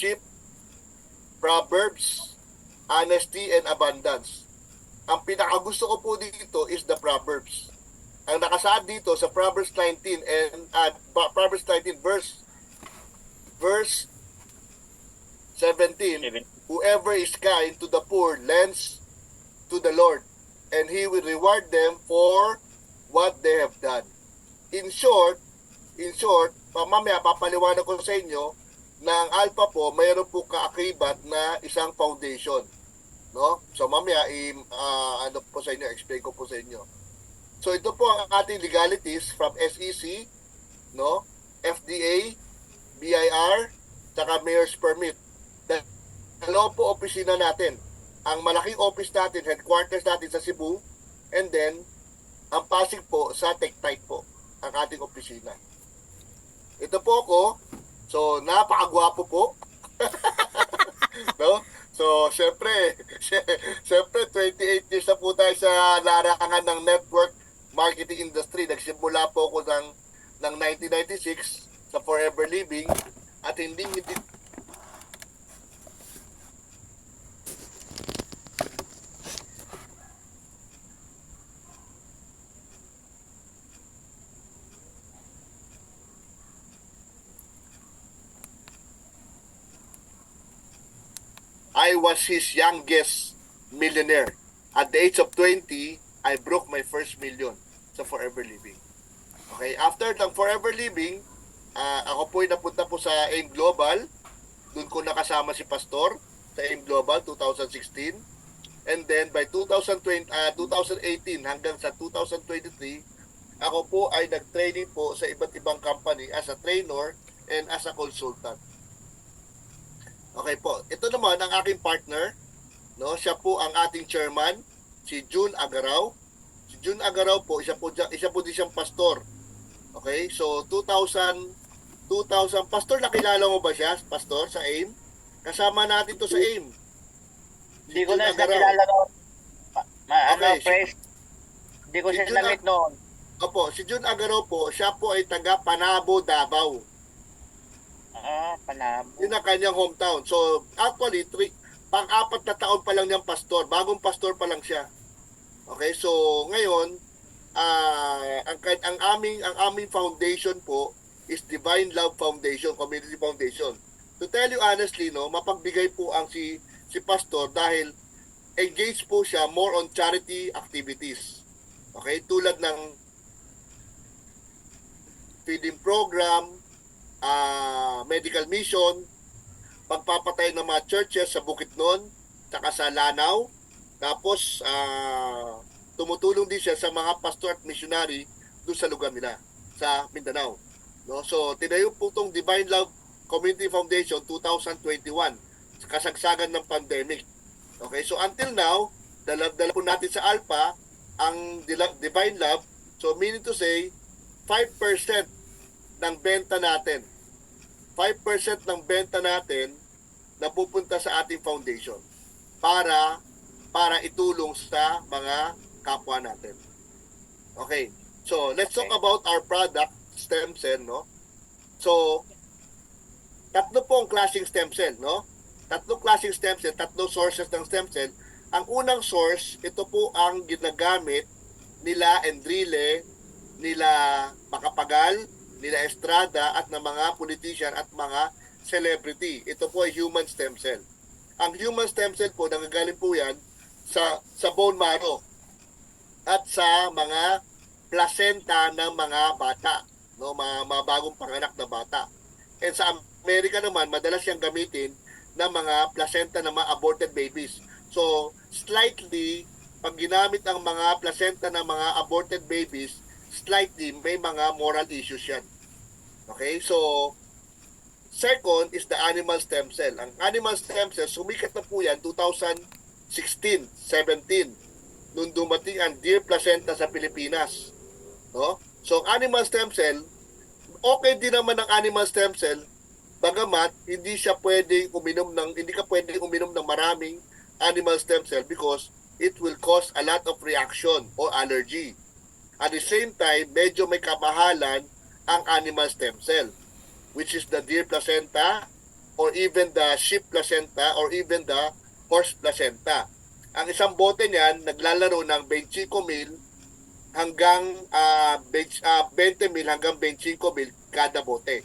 leadership, Proverbs, honesty, and abundance. Ang pinakagusto ko po dito is the Proverbs. Ang nakasaad dito sa Proverbs 19 and Proverbs 19 verse 17, whoever is kind to the poor lends to the Lord, and He will reward them for what they have done. In short, mamaya papaliwanag ko sa inyo na ang Alpha po mayroon po kaakibat na isang foundation, no? So mamaya ano po sa inyo, explain ko po sa inyo. So ito po ang ating legalities from SEC, no? FDA, BIR, saka Mayor's Permit. Dalawa po opisina natin. Ang malaking office natin, headquarters natin sa Cebu, and then ang Pasig po sa Tectite po ang ating opisina. Ito po ako. So napakagwapo po. No? So syempre 28 years na po tayo sa larangan ng network marketing industry. Nagsimula po ako ng 1996 sa Forever Living, at hindi I was his youngest millionaire. At the age of 20, I broke my first million sa Forever Living. Okay, after ng Forever Living, ako po'y napunta po sa AIM Global. Doon ko nakasama si Pastor sa AIM Global 2016. And then by 2018 hanggang sa 2023, ako po ay nag-training po sa iba't ibang company as a trainer and as a consultant. Okay po. Ito naman ang aking partner, no? Siya po ang ating chairman, si June Agaraw. Si June Agaraw po, isa po din siyang pastor. Okay? So 2000 pastor, nakilala mo ba siya, pastor, sa AIM? Kasama natin to sa AIM. Hindi ko na nakilala noon. Okay, hindi ko siya namit noon. Opo, si June Agaraw po, siya po ay taga Panabo, Davao. Panabo. Yun ang kanyang hometown. So, actually, pang-apat na taon pa lang niyang pastor. Bagong pastor pa lang siya. Okay, so ngayon, ang aming foundation po is Divine Love Foundation, Community Foundation. To tell you honestly, no, mapagbigay po ang si pastor dahil engaged po siya more on charity activities. Okay, tulad ng feeding program, medical mission, pagpapatay ng mga churches sa Bukidnon, saka sa Lanao. Tapos, tumutulong din siya sa mga pastor at missionary doon sa lugar nila, sa Mindanao. No? So, tinayo po itong Divine Love Community Foundation 2021, kasagsagan ng pandemic. Okay, so until now, dala po natin sa Alpha ang Divine Love. So, meaning to say, 5% ng benta natin, 5% ng benta natin na pupunta sa ating foundation para itulong sa mga kapwa natin. Okay. So, let's talk about our product, stem cell, no? So, tatlo po ang klaseng stem cell, no? Tatlong klaseng stem cell, tatlong sources ng stem cell. Ang unang source, ito po ang ginagamit nila Enrile, nila Macapagal, nila Estrada at ng mga politician at mga celebrity. Ito po ay human stem cell. Ang human stem cell po, nanggagaling po yan sa bone marrow at sa mga placenta ng mga bata, no, mga bagong panganak na bata. And sa Amerika naman, madalas siyang gamitin ng mga placenta ng mga aborted babies. So, slightly, pag ginamit ang mga placenta ng mga aborted babies, slightly may mga moral issues yan. Okay, so second is the animal stem cell. Ang animal stem cell, sumikat na po yan 2016, 17 nung dumating ang deer placenta sa Pilipinas. No? So animal stem cell, okay din naman ang animal stem cell, bagamat hindi ka pwedeng uminom ng maraming animal stem cell because it will cause a lot of reaction or allergy. At the same time, medyo may kamahalan ang animal stem cell, which is the deer placenta or even the sheep placenta or even the horse placenta. Ang isang bote niyan naglalaro ng 25,000 hanggang 20,000 hanggang 25,000 kada bote.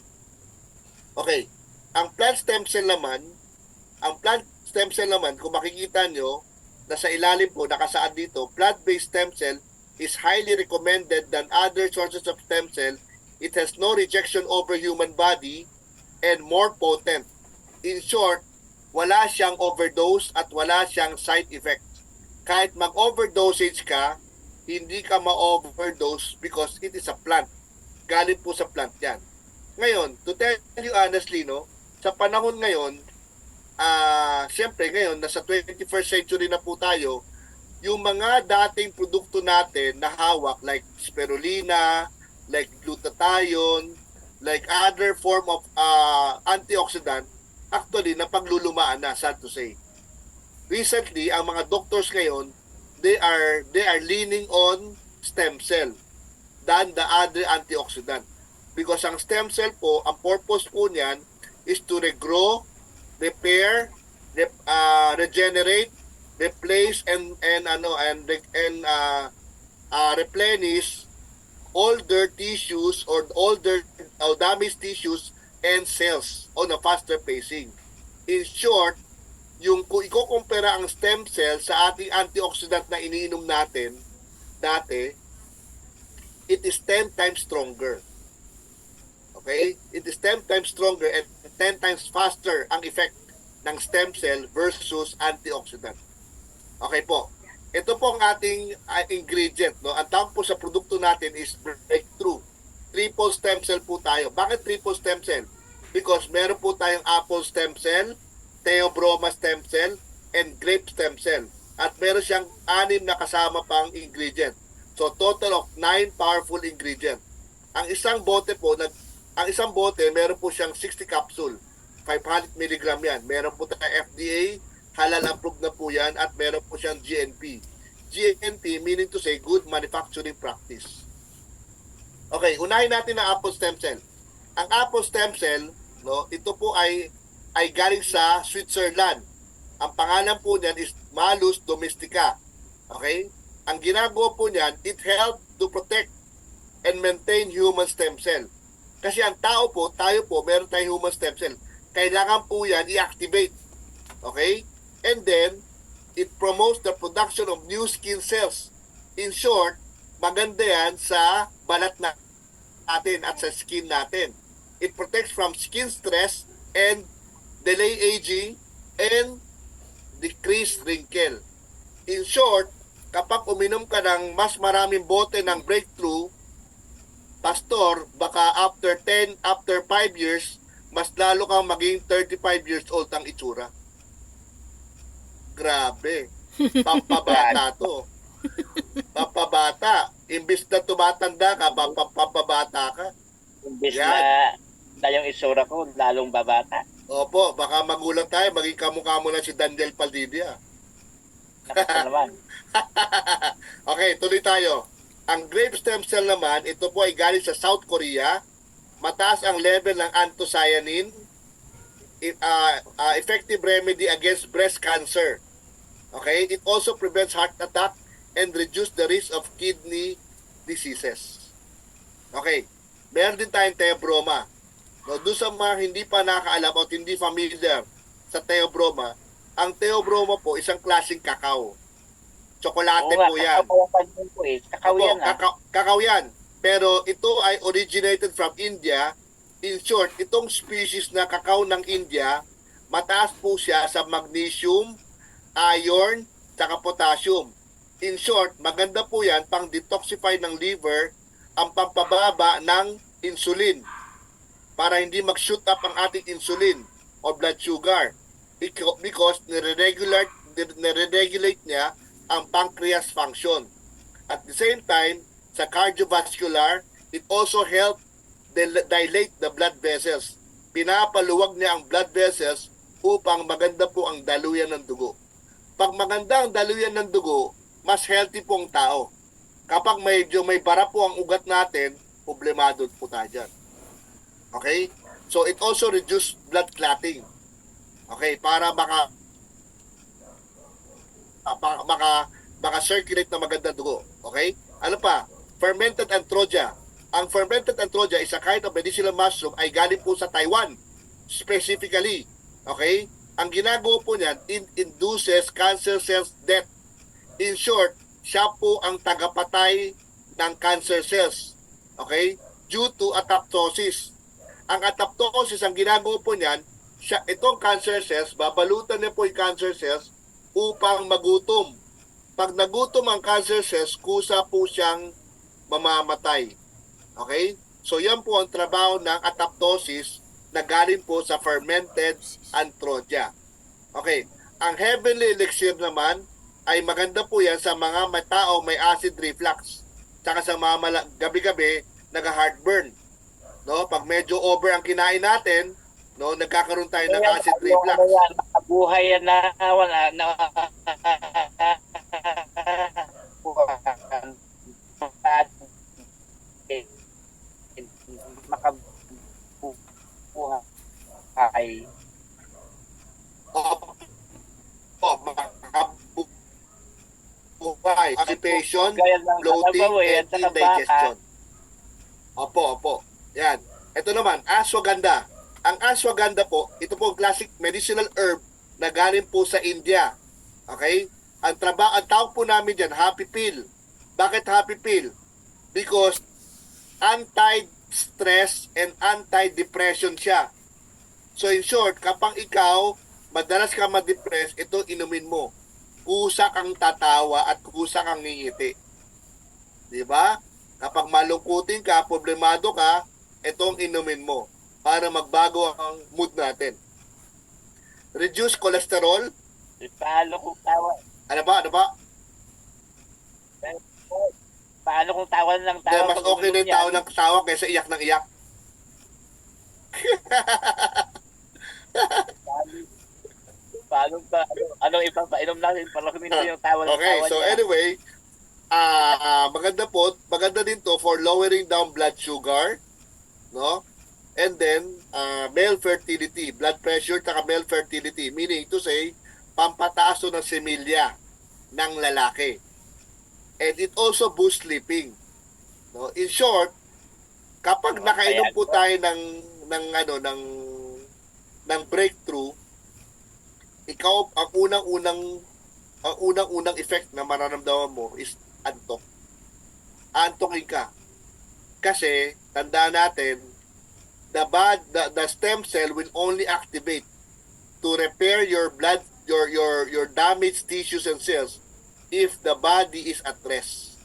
Okay. Ang plant stem cell naman, kung makikita nyo, nasa ilalim po, nakasaad dito, plant-based stem cell is highly recommended than other sources of stem cell. It has no rejection over human body and more potent. In short, wala siyang overdose at wala siyang side effect. Kahit mag-overdosage ka, hindi ka ma-overdose because it is a plant. Galing po sa plant yan. Ngayon, to tell you honestly, no, sa panahon ngayon, siyempre ngayon, nasa 21st century na po tayo, yung mga dating produkto natin na hawak like spirulina, like glutathione, like other form of antioxidant, actually napaglulumaan na, sad to say. Recently, ang mga doctors ngayon, they are leaning on stem cell than the other antioxidant. Because ang stem cell po, ang purpose po niyan is to regrow, repair, regenerate, replace and replenish older tissues or damaged tissues and cells on a faster pacing. In short, yung kung iko-compare ang stem cell sa ating antioxidant na iniinom natin dati, it is 10 times stronger. Okay? It is 10 times stronger and 10 times faster ang effect ng stem cell versus antioxidant. Okay po. Ito po ang ating ingredient. No? Ang tawag po sa produkto natin is breakthrough. Triple stem cell po tayo. Bakit triple stem cell? Because meron po tayong apple stem cell, theobroma stem cell, and grape stem cell. At meron siyang 6 na kasama pang ingredient. So total of 9 powerful ingredient. Ang isang bote meron po siyang 60 capsule. 500 mg yan. Meron po tayong FDA, halal approved na po yan, at meron po siyang GNP. GNP meaning to say good manufacturing practice. Okay, unahin natin ang apple stem cell. Ang apple stem cell, no, ito po ay galing sa Switzerland. Ang pangalan po niyan is Malus domestica. Okay? Ang ginagawa po niyan, it helps to protect and maintain human stem cell. Kasi ang tayo po, meron tayong human stem cell. Kailangan po yan i-activate. Okay? And then, it promotes the production of new skin cells. In short, maganda yan sa balat natin at sa skin natin. It protects from skin stress and delay aging and decrease wrinkle. In short, kapag uminom ka ng mas maraming bote ng breakthrough, pastor, baka after 5 years, mas lalo kang maging 35 years old ang itsura. Grabe. Pampabata to. Pampabata. Imbis na tumatanda ka, pampabata ka. Imbis Yan. na yung isura ko, lalong babata. Opo, baka magulang tayo, maging kamukha mo na si Daniel Paldidia. Naku naman. Okay, tuloy tayo. Ang grape stem cell naman, ito po ay galing sa South Korea. Mataas ang level ng anthocyanin, effective remedy against breast cancer. Okay? It also prevents heart attack and reduce the risk of kidney diseases. Okay. Meron din tayong theobroma. No, doon sa mga hindi pa nakakaalam o hindi familiar sa theobroma, ang theobroma po isang klaseng kakao. Tsokolate po yan. Kakao yan. Kakao yan. Pero ito ay originated from India. In short, itong species na kakao ng India, mataas po siya sa magnesium, iron, saka potassium. In short, maganda po yan pang detoxify ng liver, ang pampababa ng insulin para hindi mag-shoot up ang ating insulin o blood sugar because nire-regulate niya ang pancreas function. At the same time, sa cardiovascular, it also helps dilate the blood vessels. Pinapaluwag niya ang blood vessels upang maganda po ang daluyan ng dugo. Pag maganda ang daluyan ng dugo, mas healthy po ang tao. Kapag medyo may bara po ang ugat natin, problemado po tayo dyan. Okay? So it also reduces blood clotting. Okay, para maka-circulate na magandang dugo. Okay? Ano pa? Fermented Antrodia. Ang fermented Antrodia is a kind of medicinal mushroom ay galing po sa Taiwan. Specifically. Okay? Ang ginagawa po niyan, induces cancer cells death. In short, siya po ang tagapatay ng cancer cells. Okay? Due to apoptosis. Ang apoptosis, ang ginagawa po niyan, itong cancer cells, babalutan niya po yung cancer cells upang magutom. Pag nagutom ang cancer cells, kusa po siyang mamamatay. Okay? So yan po ang trabaho ng apoptosis na galing po sa fermented Antrodia. Okay. Ang heavenly elixir naman ay maganda po yan sa mga tao may acid reflux. Tsaka sa mga gabi-gabi nag-heartburn. No? Pag medyo over ang kinain natin, no, nagkakaroon tayo ng acid reflux. Makabuhay yan na wala na makabuhay. Constipation, bloating, and indigestion. Opo. Yan. Ito naman, ashwagandha. Ang ashwagandha po, ito po ang classic medicinal herb na galing po sa India. Okay? Ang tawag po namin dyan, happy pill. Bakit happy pill? Because anti-stress and anti-depression siya. So in short, kapag ikaw, madalas ka ma-depress, ito inumin mo. Kusa kang tatawa at kusa kang ngingiti. Diba? Kapag malungkutin ka, problemado ka, itong inumin mo para magbago ang mood natin. Reduce cholesterol. Paano kung tawa? Ano ba? Paano kung tawa ng Dahil tawa? mas okay na yung tao ng tawa kaysa iyak ng iyak. Anong ipapainom natin para kuminto yung tawa ng Okay, tawa so niya? anyway, maganda din to for lowering down blood sugar, no? And then, male fertility, blood pressure, taka male fertility, meaning to say, pampataas to ng semilya ng lalaki. And it also boosts sleeping. No? In short, kapag nakainom po tayo ng breakthrough, ikaw ang unang-unang effect na mararamdaman mo is antok. Antokin ka. Kasi tandaan natin, the stem cell will only activate to repair your blood, your damaged tissues and cells if the body is at rest.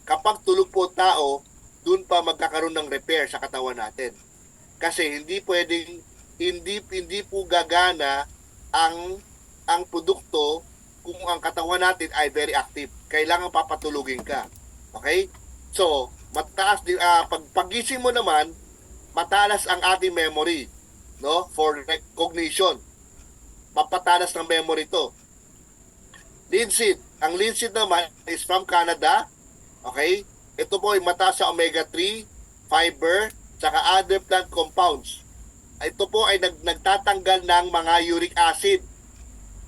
Kapag tulog po tao, dun pa magkakaroon ng repair sa katawan natin. Kasi hindi po gagana ang produkto kung ang katawan natin ay very active. Kailangan papatulugin ka. Okay? So, mataas din paggising mo naman, matalas ang ating memory, no? For recognition. Mapatalas ng memory to. Linseed. Ang linseed naman is from Canada. Okay? Ito po ay mataas sa omega-3, fiber, saka other plant compounds. Ito po ay nagtatanggal ng mga uric acid.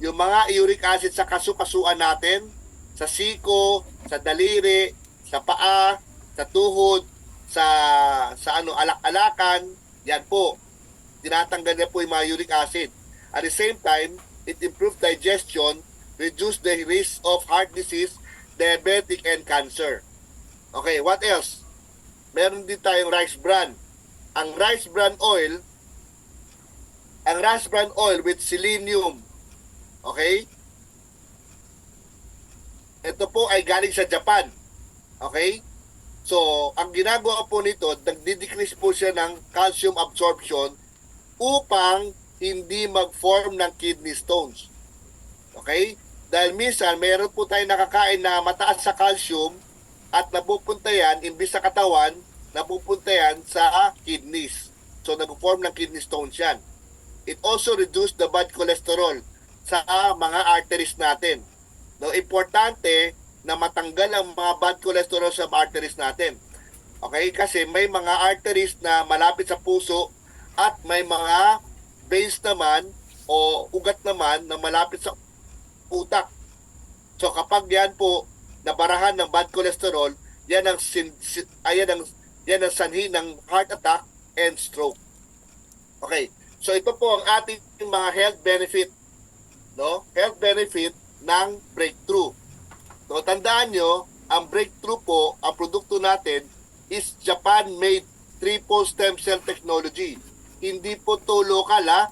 Yung mga uric acid sa kasukasuan natin, sa siko, sa daliri, sa paa, sa tuhod, sa alak-alakan, yan po. Tinatanggal niya po yung mga uric acid. At the same time, it improves digestion, reduce the risk of heart disease, diabetic, and cancer. Okay, what else? Meron din tayong rice bran. Ang rice bran oil with selenium. Okay? Ito po ay galing sa Japan. Okay? So, ang ginagawa po nito, nagdi-decrease po siya ng calcium absorption upang hindi mag-form ng kidney stones. Okay? Dahil minsan, meron po tayong nakakain na mataas sa calcium at napupunta yan, imbis sa katawan, napupunta yan sa kidneys. So, nag-form ng kidney stones yan. It also reduces the bad cholesterol sa mga arteries natin. No, importante na matanggal ang mga bad cholesterol sa arteries natin. Okay? Kasi may mga arteries na malapit sa puso at may mga veins naman o ugat naman na malapit sa utak. So kapag yan po nabarahan ng bad cholesterol, yan ang yan ang sanhi ng heart attack and stroke. Okay. So ito po ang ating mga health benefit, no? Health benefit ng breakthrough. So tandaan nyo, ang breakthrough po, ang produkto natin is Japan-made triple stem cell technology. Hindi po to local, ha?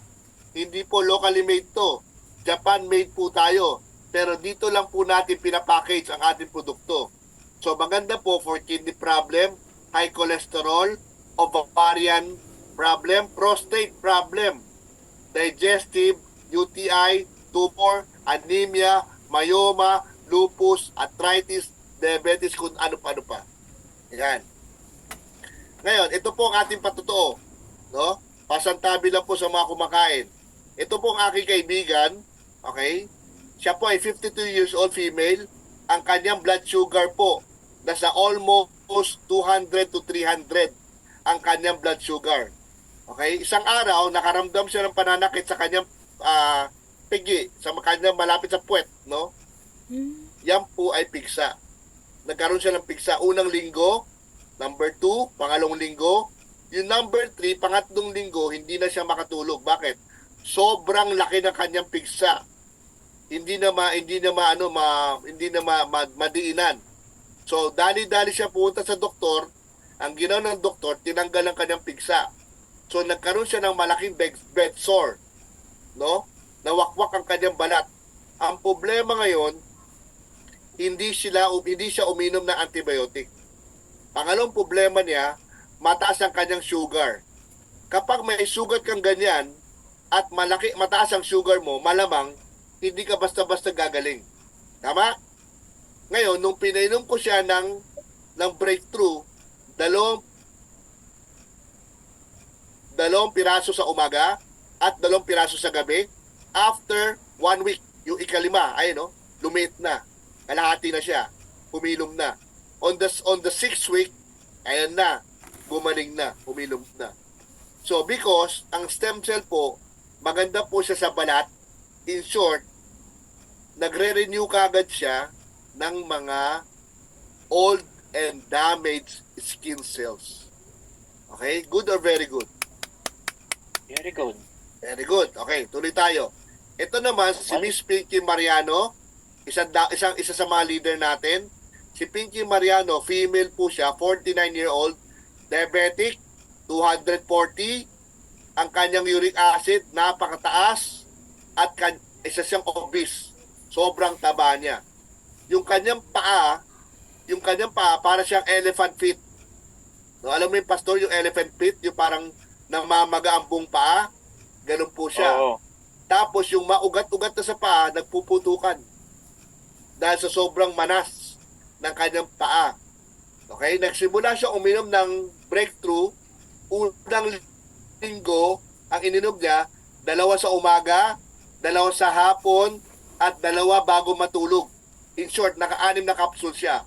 Hindi po locally made to. Japan-made po tayo. Pero dito lang po natin pinapackage ang ating produkto. So maganda po for kidney problem, high cholesterol, ovarian problem, prostate problem, digestive, UTI, tumor, anemia, myoma, lupus, arthritis, diabetes, kung ano-ano pa. Yan. Ngayon, ito po ang ating patotoo. No? Pasantabi lang po sa mga kumakain. Ito po ang aking kaibigan. Okay? Siya po ay 52 years old female. Ang kanyang blood sugar po nasa almost 200 to 300 ang kanyang blood sugar. Okay? Isang araw, nakaramdam siya ng pananakit sa kanyang pigi, sa kanyang malapit sa puwet, no? Yan po ay pigsa. Nagkaroon siya ng pigsa unang linggo, number 2, pangalawang linggo, yung number 3, pangatlong linggo, hindi na siya makatulog. Bakit? Sobrang laki ng kanyang pigsa. Hindi na madiinan. So, dali-dali siya pumunta sa doktor. Ang ginawa ng doktor, tinanggal ang kanyang pigsa. So, nagkaroon siya ng malaking bed sore. No? Nawakwak ang kanyang balat. Ang problema ngayon, hindi siya uminom ng antibiotic. Pangalawang problema niya, mataas ang kanyang sugar. Kapag may sugar kang ganyan, at mataas ang sugar mo, malamang, hindi ka basta-basta gagaling. Tama? Ngayon, nung pinainom ko siya ng breakthrough, dalawang piraso sa umaga at 2 piraso sa gabi, after 1 week, yung ikalima, lumiit na. Kalahati na siya. Humilom na. On the 6th week, ayan na. Gumaling na. Humilom na. So, because ang stem cell po, maganda po siya sa balat. In short, nagre-renew kagad siya ng mga old and damaged skin cells. Okay? Good or very good? Very good. Very good. Okay, tuloy tayo. Ito naman, si Miss Pinky Mariano, isa sa mga leader natin. Si Pinky Mariano, female po siya, 49-year-old, diabetic, 240. Ang kanyang uric acid, napakataas. At isa siyang obese. Sobrang taba niya. Yung kanyang paa, para siyang elephant feet. No, alam mo yung pastor, yung elephant feet, yung parang namamaga ang buong paa. Ganun po siya. Oo. Tapos yung maugat-ugat na sa paa, nagpuputukan. Dahil sa sobrang manas ng kanyang paa. Okay? Nagsimula siya uminom ng breakthrough. Unang linggo, ang ininom niya, 2 sa umaga, 2 sa hapon, at 2 bago matulog. In short, naka-6 na capsule siya.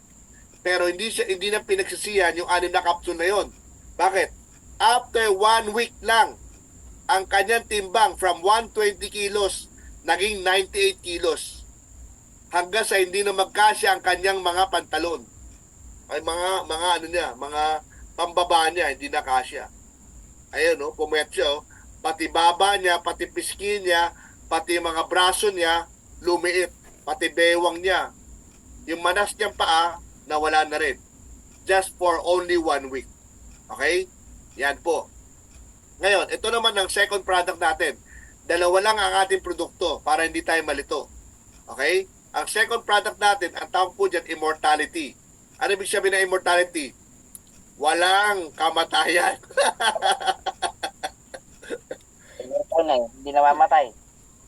Pero hindi na pinagsisiyan yung 6 na capsule na yon. Bakit? After 1 week lang, ang kanyang timbang from 120 kilos naging 98 kilos. Hanggang sa hindi na magkasya ang kanyang mga pantalon. Ay mga pambaba niya, hindi na kasya. Ayun, pumayat siya. Pati baba niya, pati piskin niya, pati mga braso niya, lumiit. Pati bewang niya. Yung manas niyang paa, nawala na rin. Just for only 1 week. Okay? Yan po. Ngayon, ito naman ang second product natin. 2 lang ang ating produkto para hindi tayo malito. Okay? Ang second product natin, ang tawag po dyan, immortality. Ano ibig sabihin ng immortality? Walang kamatayan. Hindi namamatay.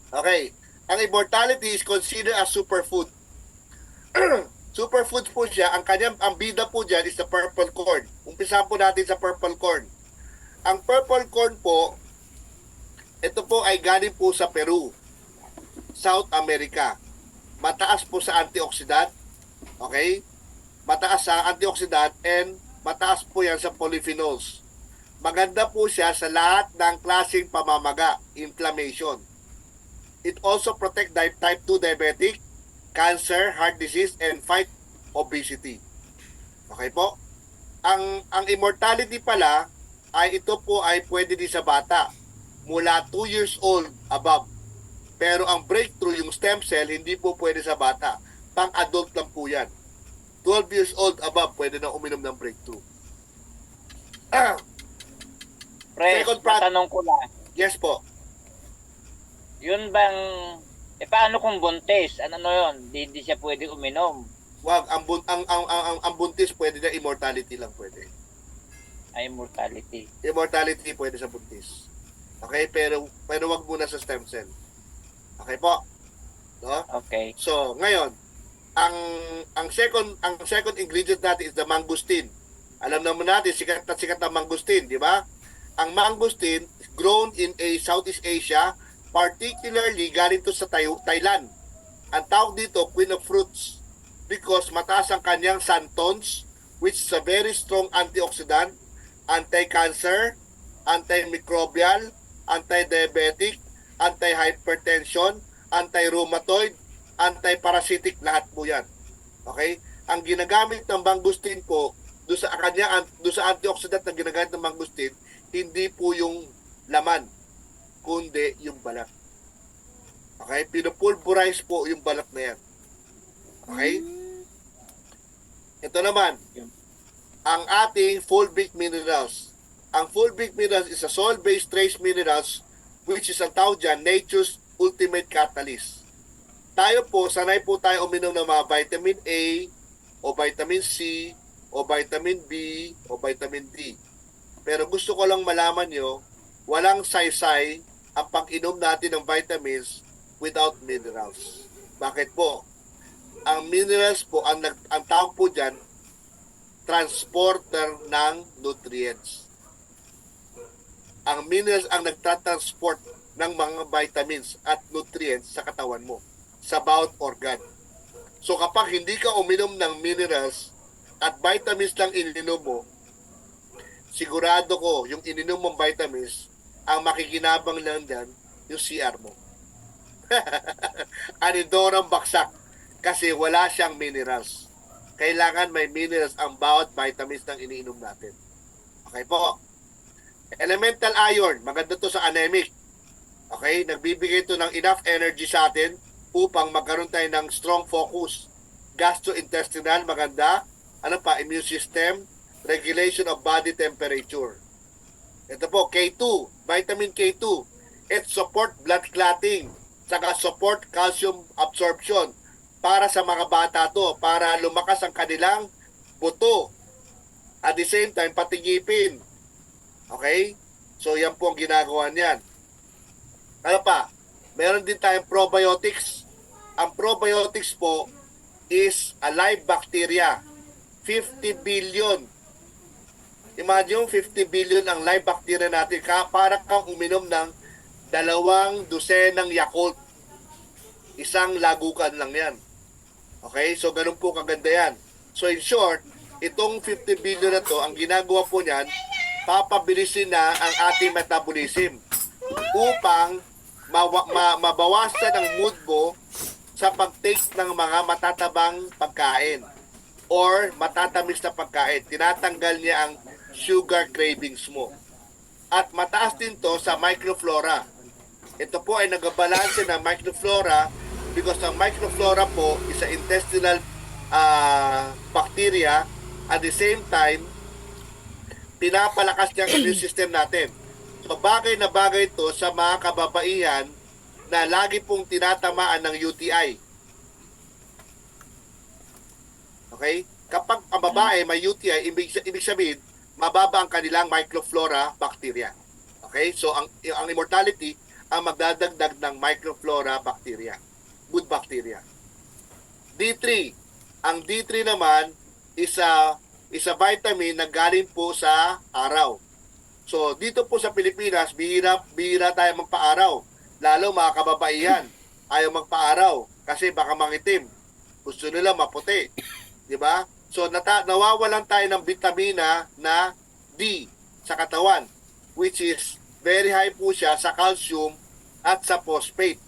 Okay. Ang immortality is considered as superfood. Superfood po siya. Ang bida po dyan is the purple corn. Umpisahan po natin sa purple corn. Ang purple corn po, ito po ay galing po sa Peru, South America. Mataas po sa antioxidant. Okay? Mataas sa antioxidant and mataas po yan sa polyphenols. Maganda po siya sa lahat ng klaseng pamamaga, inflammation. It also protect type 2 diabetic, cancer, heart disease, and fight obesity. Okay po? Ang immortality pala ay ito po ay pwede din sa bata mula 2 years old above. Pero ang breakthrough, yung stem cell, hindi po pwede sa bata. Pang-adult lang po yan. 12 years old above, pwede na uminom ng breakthrough. Pre, Second part. matanong ko lang. Yes po. Yun bang, paano kung buntis? Ano yun? Di siya pwede uminom. Wag, ang buntis pwede na, immortality lang pwede. Ay, mortality. Immortality pwede sa buntis. Okay, pero wag muna sa stem cell. Okay po. No? Okay. So, ngayon, ang second ingredient natin is the mangosteen. Alam naman natin sikat na mangosteen, di ba? Ang mangosteen grown in Southeast Asia, particularly galing to sa Thailand. Ang tawag dito Queen of Fruits because mataas ang kanyang xanthones, which is a very strong antioxidant, anti-cancer, antimicrobial, anti-diabetic, anti-hypertension, anti-rheumatoid, anti-parasitic, lahat po yan. Okay? Ang ginagamit ng mangosteen po, doon sa antioxidant na ginagamit ng mangosteen, hindi po yung laman, kundi yung balat. Okay? Pinupulverize po yung balat na yan. Okay? Ito naman, ang ating fulvic minerals. Ang fulvic minerals is a soil-based trace minerals which is ang tawag dyan, nature's ultimate catalyst. Tayo po, sanay po tayo uminom ng mga vitamin A, o vitamin C, o vitamin B, o vitamin D. Pero gusto ko lang malaman nyo, walang saysay ang pag-inom natin ng vitamins without minerals. Bakit po? Ang minerals po, ang tawag po dyan, transporter ng nutrients. Ang minerals ang nagtatransport ng mga vitamins at nutrients sa katawan mo, sa bawat organ. So kapag hindi ka uminom ng minerals at vitamins lang ininom mo, sigurado ko yung ininom mong vitamins, ang makikinabang lang dyan, yung CR mo. Anidorang baksak kasi wala siyang minerals. Kailangan may minerals ang bawat vitamins ng iniinom natin. Okay po. Elemental iron, maganda to sa anemic. Okay, nagbibigay ito ng enough energy sa atin upang magkaroon tayo ng strong focus. Gastrointestinal, maganda. Ano pa, immune system, regulation of body temperature. Ito po, K2, vitamin K2. It support blood clotting, saka support calcium absorption para sa mga bata to, para lumakas ang kanilang buto. At the same time, patigipin. Okay? So, yan po ang ginagawa niyan. Ano pa? Meron din tayong probiotics. Ang probiotics po is a live bacteria. 50 billion. Imagine yung 50 billion ang live bacteria natin. Para kang uminom ng 2 dosenang Yakult. Isang lagukan lang yan. Okay? So, ganun po kaganda yan. So, in short, itong 50 billion na to, ang ginagawa po niyan, papabilisin na ang ating metabolism upang mabawasan ang mood mo sa pag-take ng mga matatabang pagkain or matatamis na pagkain. Tinatanggal niya ang sugar cravings mo. At mataas din to sa microflora. Ito po ay nagabalanse ng microflora because ang microflora po is a intestinal bacteria. At the same time, pinapalakas niya ang immune system natin. So bagay na bagay ito sa mga kababaihan na lagi pong tinatamaan ng UTI. Okay? Kapag ang babae may UTI, ibig sabihin, mababa ang kanilang microflora bacteria. Okay? So ang immortality ang magdadagdag ng microflora bacteria. Good bacteria. D3. Ang D3 naman is a vitamin na galing po sa araw. So, dito po sa Pilipinas, bihira tayo magpa-araw. Lalo mga kababaihan, ayaw magpa-araw kasi baka mangitim. Gusto nila maputi. Di ba? So, nawawalan tayo ng vitamina na D sa katawan, which is very high po siya sa calcium at sa phosphate.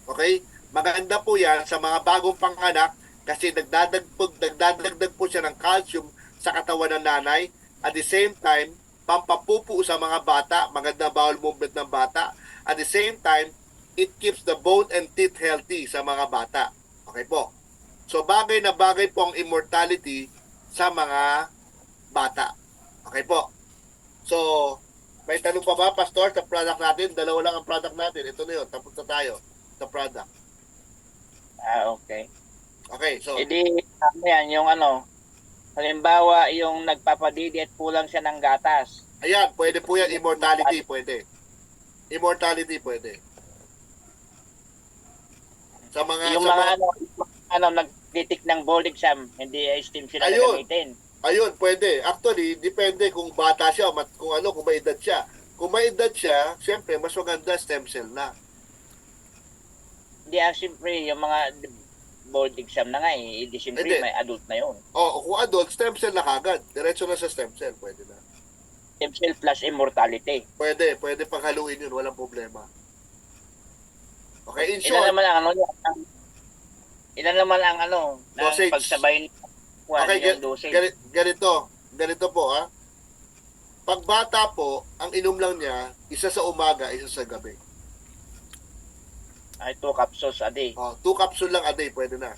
Okay? Maganda po yan sa mga bagong panganak kasi nagdadagdag po siya ng calcium sa katawan ng nanay. At the same time, pampapupo sa mga bata, maganda bowel movement ng bata. At the same time, it keeps the bone and teeth healthy sa mga bata. Okay po. So bagay na bagay po ang immortality sa mga bata. Okay po. So, may tanong pa ba, Pastor, sa product natin? Dalawa lang ang product natin. Ito na yun. Tapos na tayo sa product. Okay. Okay, so, E di, ano yan, yung ano, halimbawa, yung nagpapadidi at kulang siya ng gatas. ayan, pwede po yan. Immortality, pwede. Immortality, pwede. Sa mga, Yung sa mga, mga nagtitik ng board exam, hindi stem sila ayun, gagamitin. ayun, pwede. Actually, depende kung bata siya, kung ano, kung may edad siya. Kung may edad siya, siyempre, mas maganda stem cell na. Hindi, siyempre, yung mga board exam na nga eh, hindi siyempre Hindi. may adult na yun. O, kung adult, stem cell na kagad. Diretso na sa stem cell, pwede na. Stem cell plus immortality. Pwede panghaluin yun, walang problema. Okay, in Ilan short, naman ang ano, ilan naman ang ano, ng Dosage. pagsabay okay, yung dosage. ganito po ha. Pag bata po, ang inom lang niya, isa sa umaga, isa sa gabi. Ay, 2 capsules a day. 2 capsule lang a day, pwede na.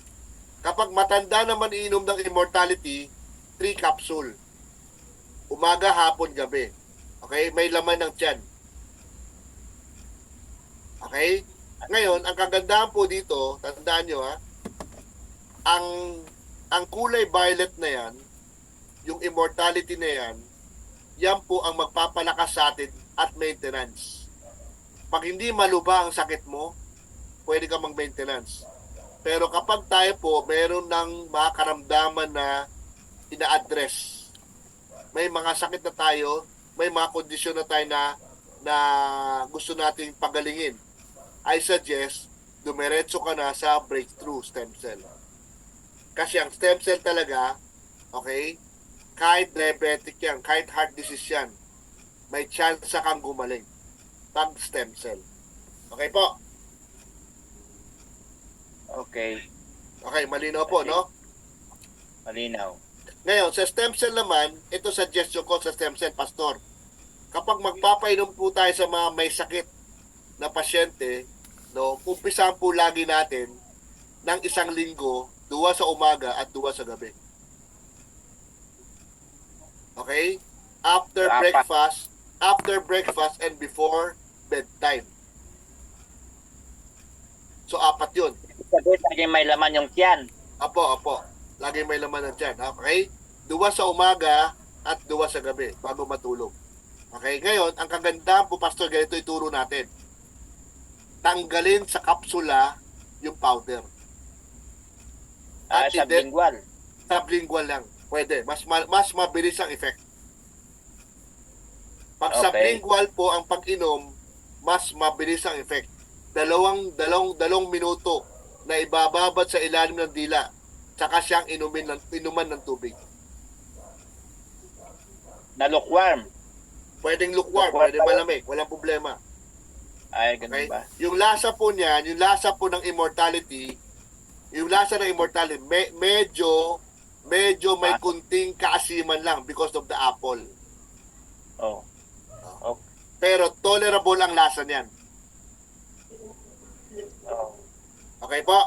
Kapag matanda naman iinom ng immortality, 3 capsule. Umaga, hapon, gabi. Okay? May laman ng tiyan. Okay? Ngayon, ang kagandahan po dito, tandaan nyo ha, ang kulay violet na yan, yung immortality na yan, yan po ang magpapalakas sa atin at maintenance. Pag hindi maluba ang sakit mo, pwede ka mag-maintenance. Pero kapag tayo po, meron ng mga karamdaman na ina-address, may mga sakit na tayo, may mga kondisyon na tayo na gusto nating pagalingin, I suggest, dumiretso ka na sa breakthrough stem cell. Kasi ang stem cell talaga, okay, kahit diabetic yan, kahit heart disease yan, may chance kang gumaling pag stem cell. Okay po? Okay, Okay, malinaw po, no? malinaw. Ngayon, sa stem cell naman, ito suggestion ko sa stem cell, Pastor. Kapag magpapainom po tayo sa mga may sakit na pasyente, no, umpisahan po lagi natin ng 1 linggo, 2 sa umaga at 2 sa gabi. Okay? Apat. After breakfast and before bedtime. So, 4 yun. Sabi, lagi may laman yung tiyan. Apo. Lagi may laman ng tiyan. Okay? 2 sa umaga at 2 sa gabi bago matulog. Okay? Ngayon, ang kagandahan po, Pastor, ganito ituro natin. Tanggalin sa kapsula yung powder. At Sublingual. sublingual lang. Pwede. Mas mabilis ang effect. Pag Okay. sublingual po ang pag-inom, mas mabilis ang effect. Dalawang minuto na ibababad sa ilalim ng dila, tsaka siyang inuman ng tubig. Na lukewarm. Pwedeng lukewarm, Lukewarm pwede pala. malamig, walang problema. Ay, ganun Okay? ba? Yung lasa po niyan, yung lasa po ng immortality, medyo may kunting kaasiman lang because of the apple. Oh. Okay. Pero tolerable ang lasa niyan. Oh. Okay po?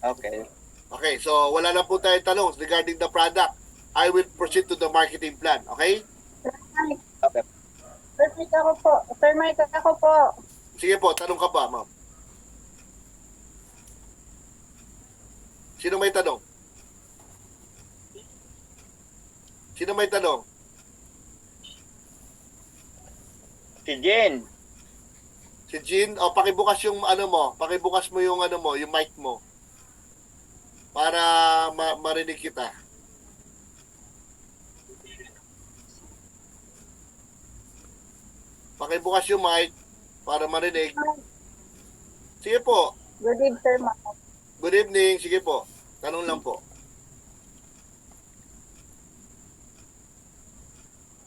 Okay. Okay, so wala na po tayong tanong regarding the product. I will proceed to the marketing plan. Okay? Okay. Sir Mike ako po. Sir Mike ako po. Sige po, tanong ka pa, ma'am. Sino may tanong? Sino may tanong? Si Jen. Si Jean, pakibukas yung pakibukas mo yung yung mic mo. Para marinig kita. Pakibukas yung mic para marinig. Sige po. Good evening, Sir Mike. Good evening. Sige po. Tanong lang po.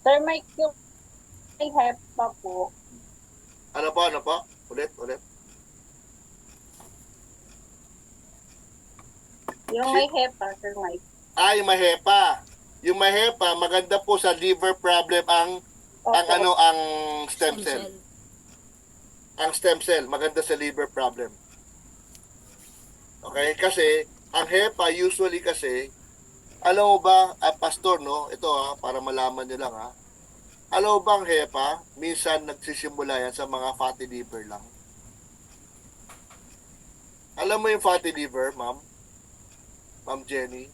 Sir Mike, yung may HEPA po. Ano po? Ulit. Yung may HEPA, Sir Mike. Yung mahepa. Yung mahepa, maganda po sa liver problem ang Opo. ang stem cell. Ang stem cell, maganda sa liver problem. Okay? Kasi, ang HEPA usually kasi, alam mo ba, pastor, no? Ito para malaman nyo lang Alam mo ba ang HEPA, minsan nagsisimula yan sa mga fatty liver lang. Alam mo yung fatty liver, ma'am? Ma'am Jenny?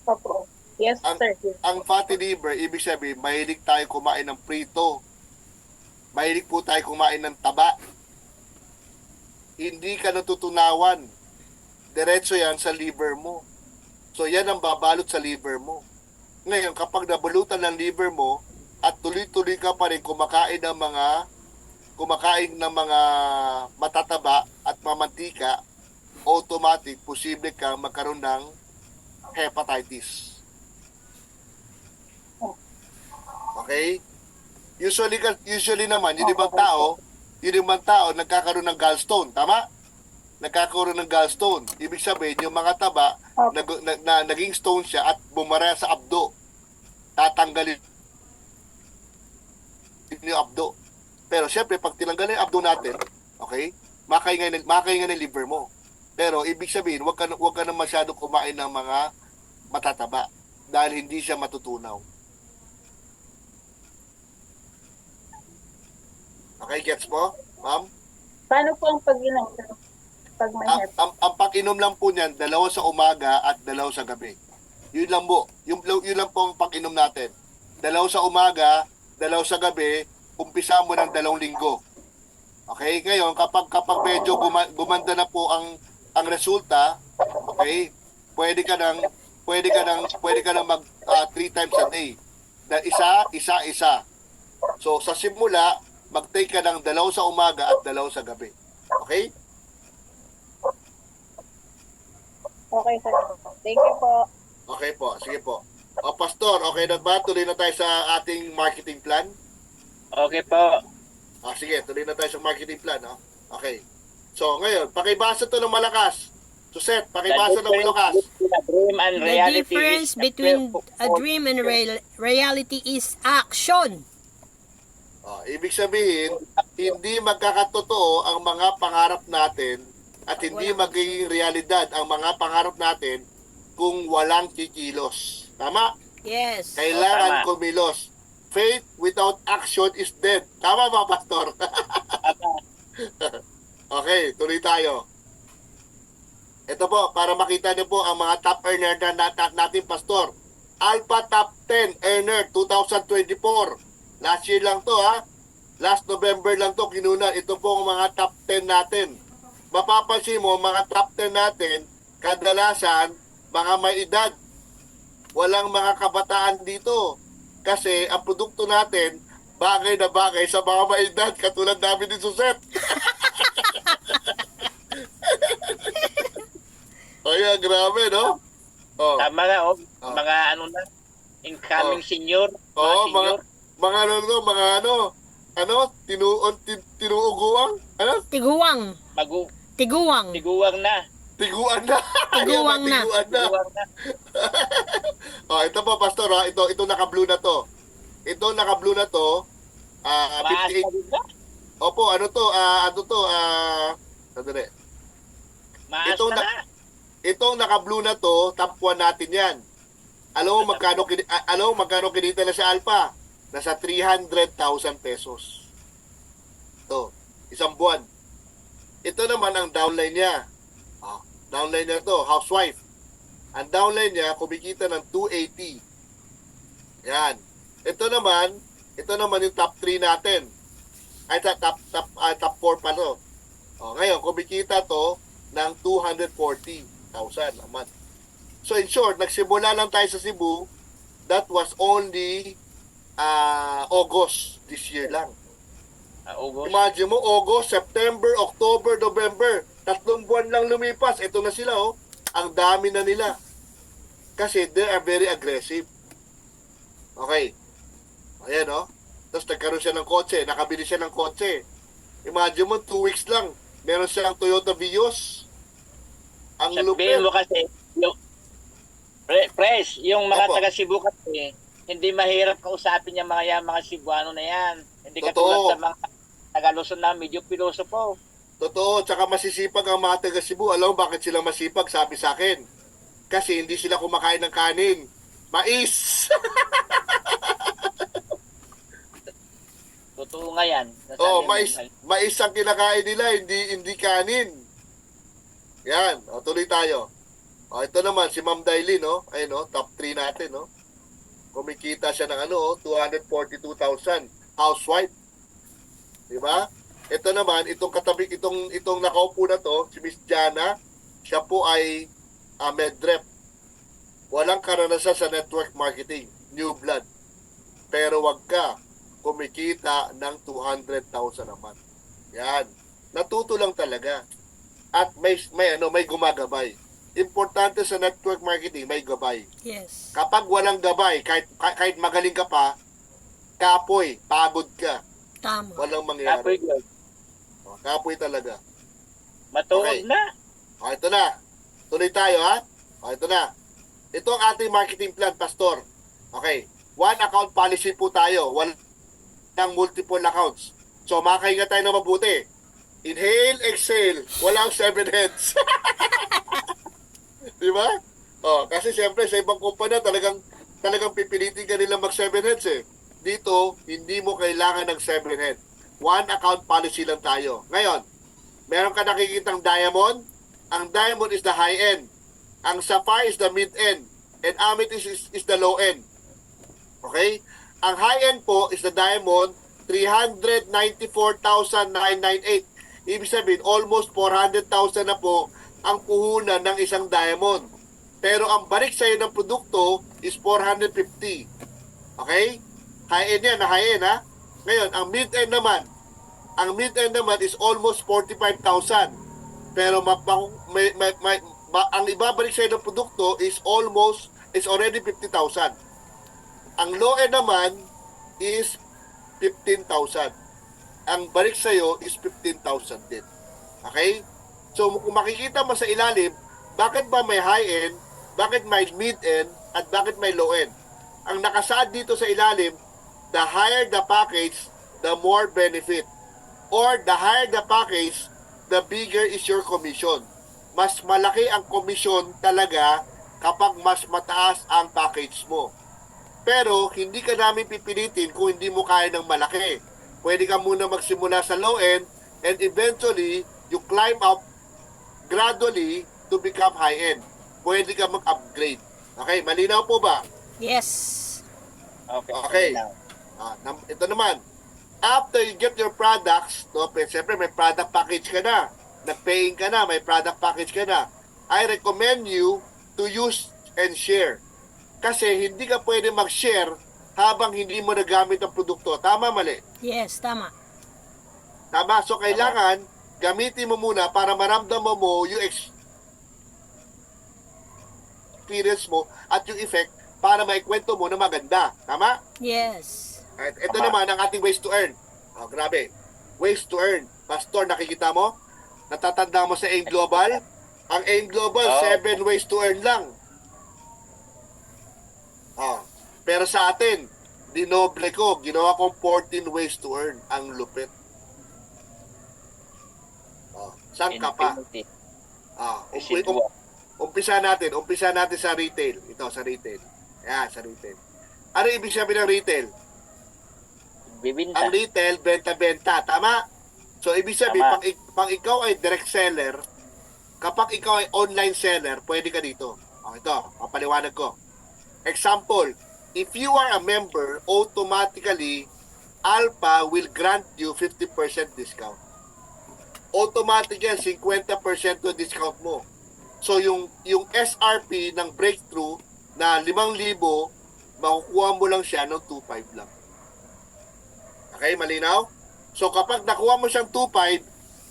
Opo. Yes, sir. Ang fatty liver, ibig sabihin, mahilig tayo kumain ng prito. Mahilig po tayo kumain ng taba. Hindi ka natutunawan. Diretso yan sa liver mo. So yan ang babalot sa liver mo. Ngayon, kapag nabulutan ng liver mo at tuloy-tuloy ka pa rin kumakain ng mga matataba at mamantika, automatic, posible kang magkaroon ng hepatitis. Okay? Usually naman, yung ibang tao nagkakaroon ng gallstone, tama? Nagkakaroon ng gallstone. Ibig sabihin, yung mga taba, naging stone siya at bumara sa abdo. Tatanggalin yung abdo. Pero syempre, pag tinanggalin yung abdo natin, okay, makaingay ng liver mo. Pero ibig sabihin, wag ka na masyadong kumain ng mga matataba dahil hindi siya matutunaw. Okay, gets mo, ma'am? Paano po ang pag-inom, sir? Pag may HEPA? Ang pag-inom lang po niyan, 2 sa umaga at 2 sa gabi. Yun lang po. Yun lang po ang pag-inom natin. 2 sa umaga, 2 sa gabi, umpisa mo ng 2 linggo. Okay? Ngayon, kapag medyo gumanda na po ang resulta, okay? Pwede ka nang mag 3 times a day. Isa. So, sa simula, mag-take ka ng 2 sa umaga at 2 sa gabi. Okay? Okay, sir. Thank you po. Okay po, sige po. Pastor, okay na ba? Tuloy na tayo sa ating marketing plan? Okay po. Sige, tuloy na tayo sa marketing plan. Okay. So, ngayon, pakibasa to ng malakas. Suset, pakibasa ng malakas. The difference between a dream and reality is action. Ibig sabihin, hindi magkakatotoo ang mga pangarap natin at hindi magiging realidad ang mga pangarap natin kung walang kikilos. Tama? Yes. Kailangan Tama. kumilos. Faith without action is dead. Tama ba, Pastor? Okay, tuloy tayo. Ito po, para makita niyo po ang mga top earner natin, Pastor. Alpha Top 10 Earner 2024. Last year lang to, Last November lang to kinunan. Ito po ang mga top 10 natin. Mapapansin mo, mga top 10 natin, kadalasan, mga may edad. Walang mga kabataan dito. Kasi ang produkto natin, bagay na bagay sa mga may edad, katulad namin ni Suset. Ayan, grabe, no? Tama nga, mga ano na, incoming senior, mga senior. Tinuuguang? Ano? Tiguwang. Tiguwang. Tiguwang na. Tiguan na. Tiguan na. Tiguwang na. Ito po, Pastor, ito naka-blue na to. Ito naka-blue na to, Maas 58. na din ba? Opo, sandali. Maas Itong na na- nga. Itong naka-blue na to, top 1 natin yan. Alam mo magkano kinita na sa Alpha? Nasa 300,000 pesos. Ito, isang buwan. Ito naman ang downline niya. Downline niya to, housewife. Ang downline niya, kumikita ng 280. Yan. Ito naman yung top 3 natin. Ay, top 4 pa to. Ngayon, kumikita to ng 240,000 a month. So in short, nagsimula lang tayo sa Cebu. That was only August this year lang. August. Imagine mo, August, September, October, November. 3 buwan lang lumipas. Ito na sila, Ang dami na nila. Kasi they are very aggressive. Okay. Ayan, Tapos nagkaroon siya ng kotse. Nakabili siya ng kotse. Imagine mo, 2 weeks lang. Meron siyang Toyota Vios. Ang lupit. Sabihin mo kasi, yung, Pres, yung mga Opo. taga Cebu kasi, hindi mahirap kausapin yung mga Cebuano na yan. Hindi Totoo. katulad sa mga taga Luzon na medyo piloso po. Totoo, tsaka masisipag ang mga taga Cebu. Alam mo bakit sila masipag? Sabi sa akin. Kasi hindi sila kumakain ng kanin. Mais! Totoo nga yan. Oh, Nasabi mais, mo. mais ang kinakain nila, hindi kanin. Yan, o tuloy tayo. O ito naman si Ma'am Dailin, no? Ayun, no? Top 3 natin, no? Kumikita siya ng 242,000 housewife. 'Di ba? Ito naman, itong katabi itong nakaupo na to, si Miss Jana, siya po ay medrep. Walang karanasan sa network marketing, new blood. Pero wag ka kumikita ng 200,000 a month. Yan. Natuto lang talaga. At may gumagabay. Importante sa network marketing, may gabay. Yes. Kapag walang gabay, kahit magaling ka pa, kapoy, pagod ka. Tama. Walang Kapoy mangyayari. yun. Kapoy talaga. Matuog Okay. na. O, ito na. Tuloy tayo, ha? O, ito na. Ito ang ating marketing plan, Pastor. Okay. One account policy po tayo. Walang multiple accounts. So, makahinga tayo na mabuti. Inhale, exhale. Walang 7 heads. Di ba? Oh, kasi siyempre sa ibang kumpanya talagang pipilitin ka nila mag 7 heads eh. Dito, hindi mo kailangan ng 7 head. One account policy lang tayo. Ngayon, meron ka nakikitang diamond. Ang diamond is the high end. Ang sapphire is the mid end. And amethyst is the low end. Okay? Ang high end po is the diamond, 394,998. Ibig sabihin, almost 400,000 na po ang puhunan ng isang diamond. Pero ang balik sa'yo ng produkto is 450. Okay? High-end yan, high-end ha? Ngayon, ang mid-end naman is almost 45,000. Pero ang ibabalik sa'yo ng produkto is already 50,000. Ang low-end naman is 15,000. Ang balik sa'yo is 15,000 din. Okay? So, kung makikita mo sa ilalim, bakit ba may high-end, bakit may mid-end, at bakit may low-end? Ang nakasaad dito sa ilalim, the higher the package, the more benefit. Or the higher the package, the bigger is your commission. Mas malaki ang commission talaga kapag mas mataas ang package mo. Pero, hindi ka namin pipilitin kung hindi mo kaya ng malaki. Pwede ka muna magsimula sa low-end, and eventually, you climb up gradually to become high-end. Pwede ka mag-upgrade. Okay, malinaw po ba? Yes. Okay. Now. Ito naman, after you get your products, no, siyempre may product package ka na, nag-paying ka na, may product package ka na, I recommend you to use and share. Kasi hindi ka pwede mag-share habang hindi mo nagamit ang produkto. Tama, mali? Yes, tama. Tama. So, kailangan gamitin mo muna para maramdaman mo yung experience mo at yung effect para maikwento mo na maganda. Tama? Yes. At ito Tama. naman ang ating ways to earn. Oh, grabe. Ways to earn. Pastor, nakikita mo? Natatanda mo sa AIM Global? Ang AIM Global, Oh. 7 ways to earn lang. Oh. Pero sa atin, dinoble ko. Ginawa kong 14 ways to earn. Ang lupit. Oh. Saan ka pa? Infinity. Residual. Umpisa natin sa retail. Ito, sa retail. Yan, sa retail. Ano ibig sabihin ng retail? Bibinta. Ang retail, benta-benta. Tama? So, ibig sabihin, Tama. pag ikaw ay direct seller, kapag ikaw ay online seller, pwede ka dito. Ito, papaliwanag ko. Example, if you are a member, automatically, Alpha will grant you 50% discount. Automatic yan, 50% to discount mo. So, yung SRP ng breakthrough na 5,000, makukuha mo lang siya ng 2,500 lang. Okay, malinaw? So, kapag nakuha mo siyang 2,500,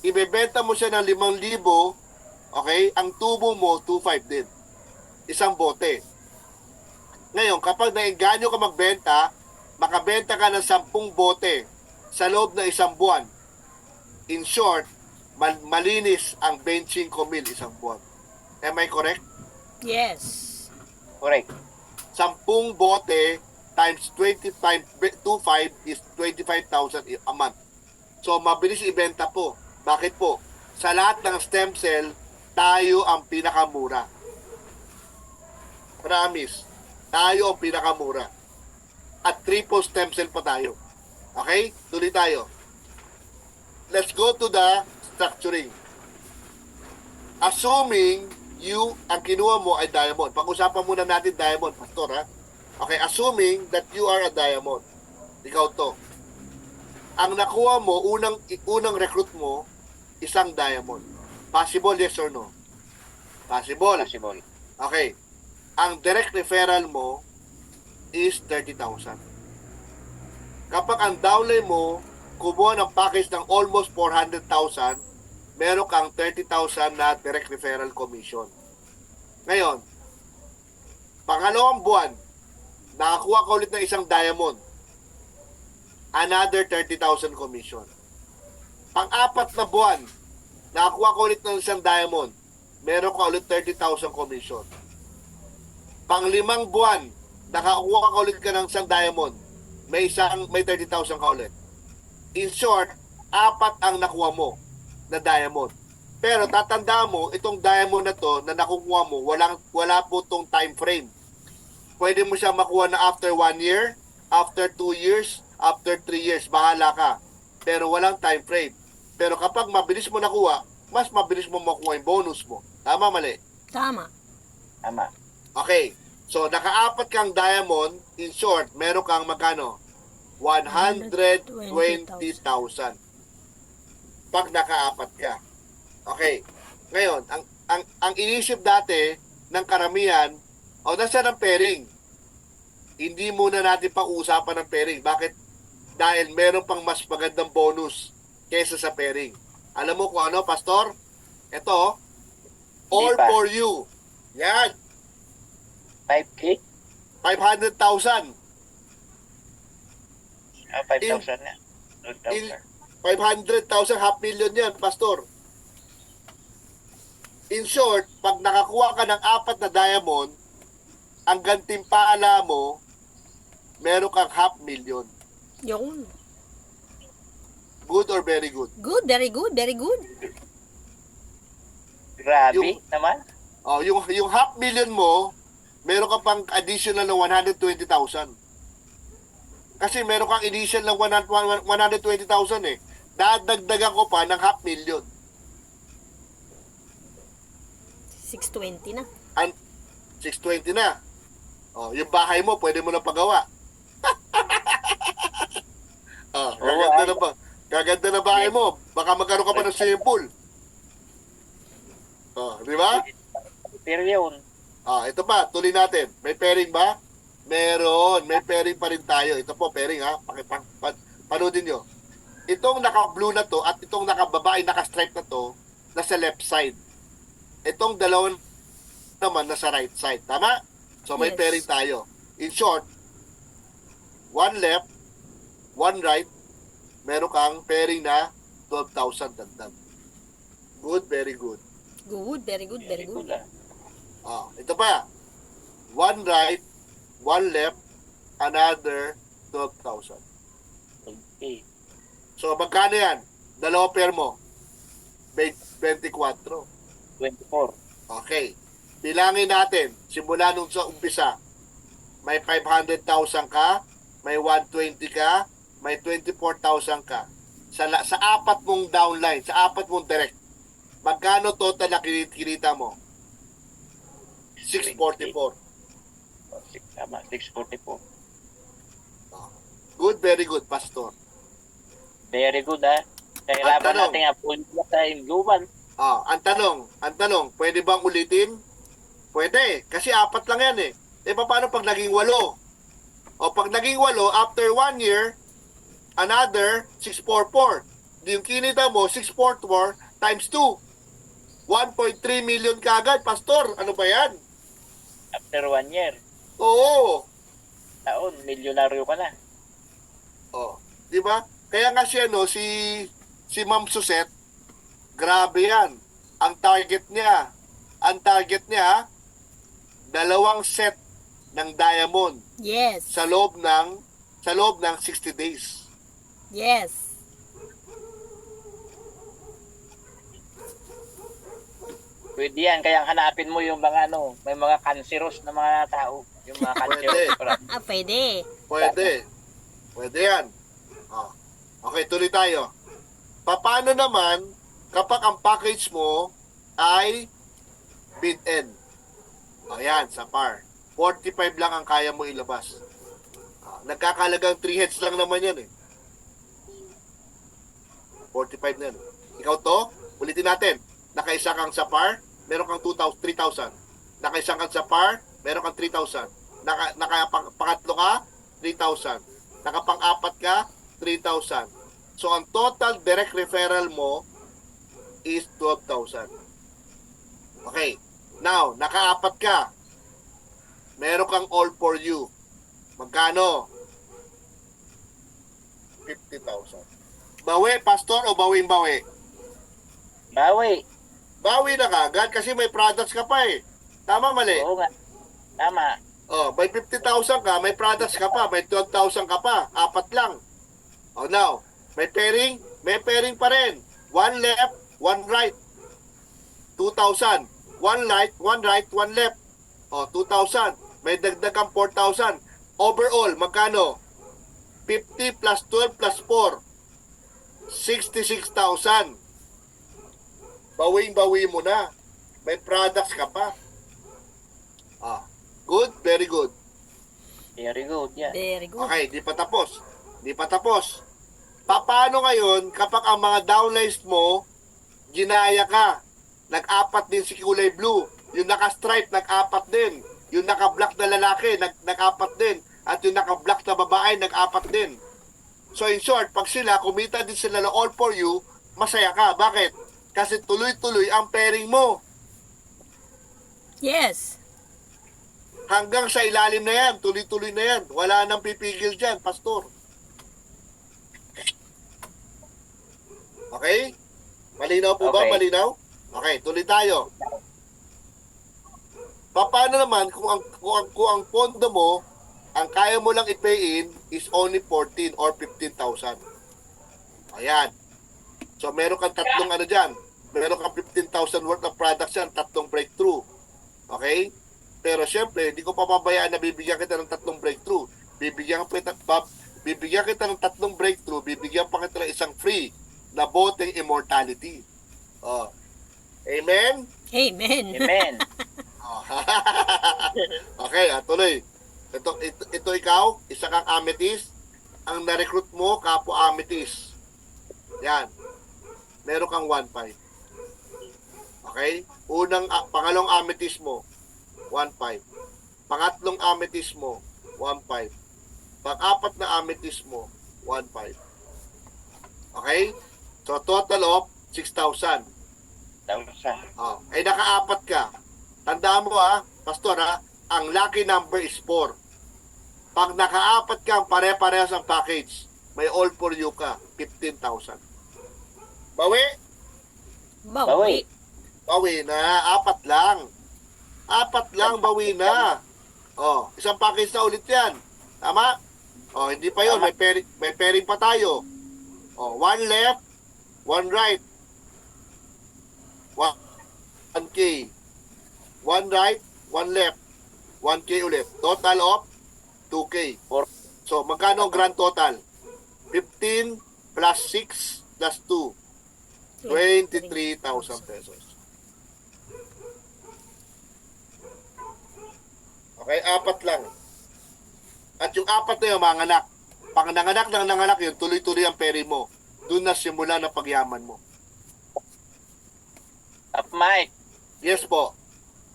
ibebenta mo siya ng 5,000, okay, ang tubo mo, 2,500 din. Isang bote. Ngayon, kapag naengganyo ka magbenta, makabenta ka ng 10 bote sa loob ng isang buwan. In short, malinis ang 25,000 isang buwan. Am I correct? Yes. Correct. 10 bote times 25 is 25,000 a month. So, mabilis ibenta po. Bakit po? Sa lahat ng stem cell, tayo ang pinakamura. Promise. Tayo ang pinakamura. At triple stem cell pa tayo. Okay? Tuloy tayo. Let's go to the structuring. Assuming ang kinuha mo ay diamond. Pag-usapan muna natin diamond, Pastor, ha? Okay, assuming that you are a diamond. Ikaw to. Ang nakuha mo, unang recruit mo, isang diamond. Possible, yes or no? Possible. Possible. Okay. Ang direct referral mo is 30,000. Kapag ang downline mo, kumuha ng package ng almost 400,000, meron kang 30,000 na direct referral commission. Ngayon, pangalawang buwan, nakakuha ka ulit ng isang diamond. Another 30,000 commission. Pang-apat na buwan, nakakuha ka ulit ng isang diamond. Meron ka ulit 30,000 commission. Pang-limang buwan, nakakuha ka ulit ka ng isang diamond. May 30,000 ka ulit. In short, 4 ang nakuha mo na diamond. Pero tatandaan mo, itong diamond na to na nakukuha mo, wala po itong time frame. Pwede mo siya makuha na after 1 year, after 2 years, after 3 years, bahala ka. Pero walang time frame. Pero kapag mabilis mo nakuha, mas mabilis mo makuha yung bonus mo. Tama, mali? Tama. Tama. Okay. So, naka-4 kang diamond, in short, meron kang magkano? 120,000. Pag naka-4 ka. Okay. Ngayon, ang inisip dati ng karamihan, nasaan ang pairing? Hindi muna natin pag-uusapan ng pairing. Bakit? Dahil meron pang mas magandang bonus kaysa sa pairing. Alam mo kung ano, Pastor? Ito, all Di pa. for you. Yan. 5K? 500,000. 5,000 na. 2,000. 500,000, half million yan, Pastor. In short, pag nakakuha ka ng 4 na diamond, ang gantimpala mo, meron kang 500,000. Yun. Good or very good? Good, very good, very good. Grabe Yung- naman. Yung 500,000 mo, meron ka pang additional na 120,000. Kasi meron kang initial ng 120,000 eh. Dadagdagan ko pa ng 500,000. 620 na. 620 na. Yung bahay mo, pwede mo na pagawa. Gaganda na ba? Gaganda na bahay mo. Baka magkaroon ka pa ng swimming pool. Di ba? Pero yun. Ito pa, tuloy natin. May pairing ba? Meron. May pairing pa rin tayo. Ito po, pairing ha. Panoodin nyo. Itong naka-blue na to at itong naka-babae, naka-stripe na to, nasa left side. Itong dalawang naman nasa right side. Tama? So may Yes. pairing tayo. In short, one left, one right, meron kang pairing na 12,000 dagdag. Good, very good. Good, very good, very good. Ito pa. One right, one left, another 12,000. Okay. So magkano yan? Dalawa pair mo. 24. 24. Okay. Bilangin natin, simula nung sa umpisa, may 500,000 ka, may 120 ka, may 24,000 ka. Sa 4 mong downline, sa 4 mong direct, magkano total na kinita mo? 644. Tama, 644. Good, very good, Pastor. Very good ha. Kahirapan tanong. natin nga po sa Induban. Ang tanong, pwede bang ulitin? Pwede, kasi 4 lang yan eh. Paano pag naging 8? Pag naging 8, after 1 year, another 644. Yung kinita mo, 644 times 2. 1.3 million kagad, Pastor. Ano ba yan? After 1 year, Oo. taon, milyonaryo ka na. Di ba? Kaya nga si si Ma'am Suset, grabe yan. Ang target niya, ang target niya, 2 set ng diamond Yes. sa loob ng 60 days. Yes. Pwede yan, kaya hanapin mo yung mga ano, may mga cancerous na mga tao. Yung mga cancerous. Pwede. Pwede. Pwede yan. Oh. Okay, tuloy tayo. Paano naman kapag ang package mo ay bid-end? Ayan, sa par. 45 lang ang kaya mo ilabas. Nagkakalagang 3 heads lang naman yan eh. 45 na yan. Ikaw to, ulitin natin. Nakaisa kang sa par, meron kang 3,000. Nakaisa kang sa par, meron kang 3,000. Pangatlo ka, 3,000. Nakapang-apat ka, 3,000. So, ang total direct referral mo is 12,000. Okay. Now, nakaapat ka. Meron kang all for you. Magkano? 50,000. Bawi, pastor, o bawing-bawi? Bawi. Bawi na kagad kasi may products ka pa eh. Tama, mali? Oo nga. Tama. Oh, may 50,000 ka, may products ka pa, may 12,000 ka pa, 4 lang. Oh, now, may pairing pa rin. 1 left, 1 right. 2,000. 1 right, 1 left. Oh, 2,000. May dagdag kang 4,000. Overall, magkano? 50 plus 12 plus 4. 66,000. Bawing-bawi mo na. May products ka pa. Good? Very good. Very good, yeah. Very good. Okay, di pa tapos. Paano ngayon kapag ang mga downlines mo, ginaya ka? Nag-apat din si kulay blue. Yung naka-stripe, nag-apat din. Yung naka-black na lalaki, nag-apat din. At yung naka-black na babae, nag-apat din. So in short, pag sila, kumita din sila na all for you, masaya ka. Bakit? Kasi tuloy-tuloy ang pairing mo. Yes. Hanggang sa ilalim na yan, tuloy-tuloy na yan. Wala nang pipigil dyan, pastor. Okay? Malinaw po ba? Okay. Malinaw? Okay, tuloy tayo. Paano naman kung ang pondo mo, ang kaya mo lang i-pay in is only 14 or 15,000. Ayan. So, meron kang tatlong ano dyan. Meron kang 15,000 worth of products yan, tatlong breakthrough. Okay? Pero syempre, hindi ko papabayaan na bibigyan kita ng tatlong breakthrough. Bibigyan kita ng tatlong breakthrough, bibigyan pa kita ng isang free na boteng immortality. Oh. Amen? Amen. Amen. Oh. Okay, tuloy. Ito ikaw, isa kang amethyst. Ang na-recruit mo, kapwa amethyst. Yan. Meron kang 1.5. Okay? Pangalong amethyst mo, 1.5. Pangatlong amethyst mo, 1.5. Pang-apat na amethyst mo, 1.5. Okay? So, total of 6,000. Oh, ay nakaapat ka. Tandaan mo pastor ang lucky number is 4. Pag nakaapat ka, pare-parehas ang package. May all for you ka, 15,000. Bawi? Bawi. Bawi na, 4 lang. 4 lang, bawi na. Oh, isang package na ulit yan. Tama? Oh, hindi pa yun. May pairing pa tayo. Oh, 1 left, 1 right. 1K. 1 right, 1 left. 1K ulit. Total of 2K. So, magkano ang grand total? 15 plus 6 plus 2. 23,000 pesos. Okay, 4 lang. At yung 4 na yung mga anak. Pag nanganak yun, tuloy-tuloy ang peri mo. Doon na simula ng pagyaman mo. Mike, Yes po.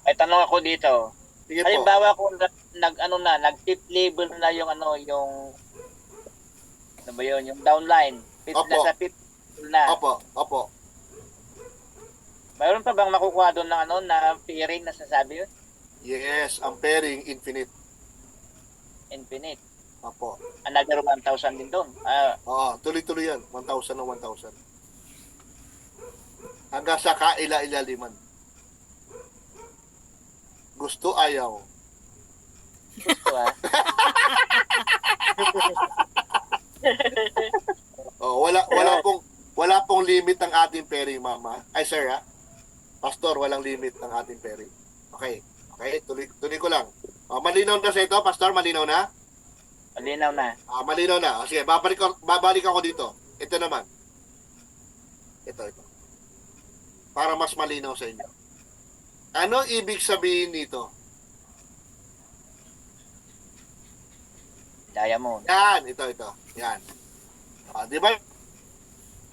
may tanong ako dito. Sige po. Halimbawa kung nag-tip level na yung yung yung downline. Opo. Nasa fifth level na. Opo. Mayroon pa bang makukuha doon ng na pairing na sasabi yun? Yes, ang pairing infinite. Infinite. Opo. Another 1,000 din doon. Tuloy-tuloy yan. 1,000 na 1,000. Hanggang sa kaila-ilaliman. Gusto, ayaw. Gusto ah. Oh, wala pong limit ang ating pairing, mama. Ay, sir, ha? Pastor, walang limit ang ating pairing. Okay. Okay, tuloy ko lang. Malinaw na sa ito, Pastor? Malinaw na? Malinaw na. Malinaw na. Sige, babalik ako dito. Ito naman. Ito. Para mas malinaw sa inyo. Ano ibig sabihin nito? Diamond. Yan, ito. Yan. Di ba?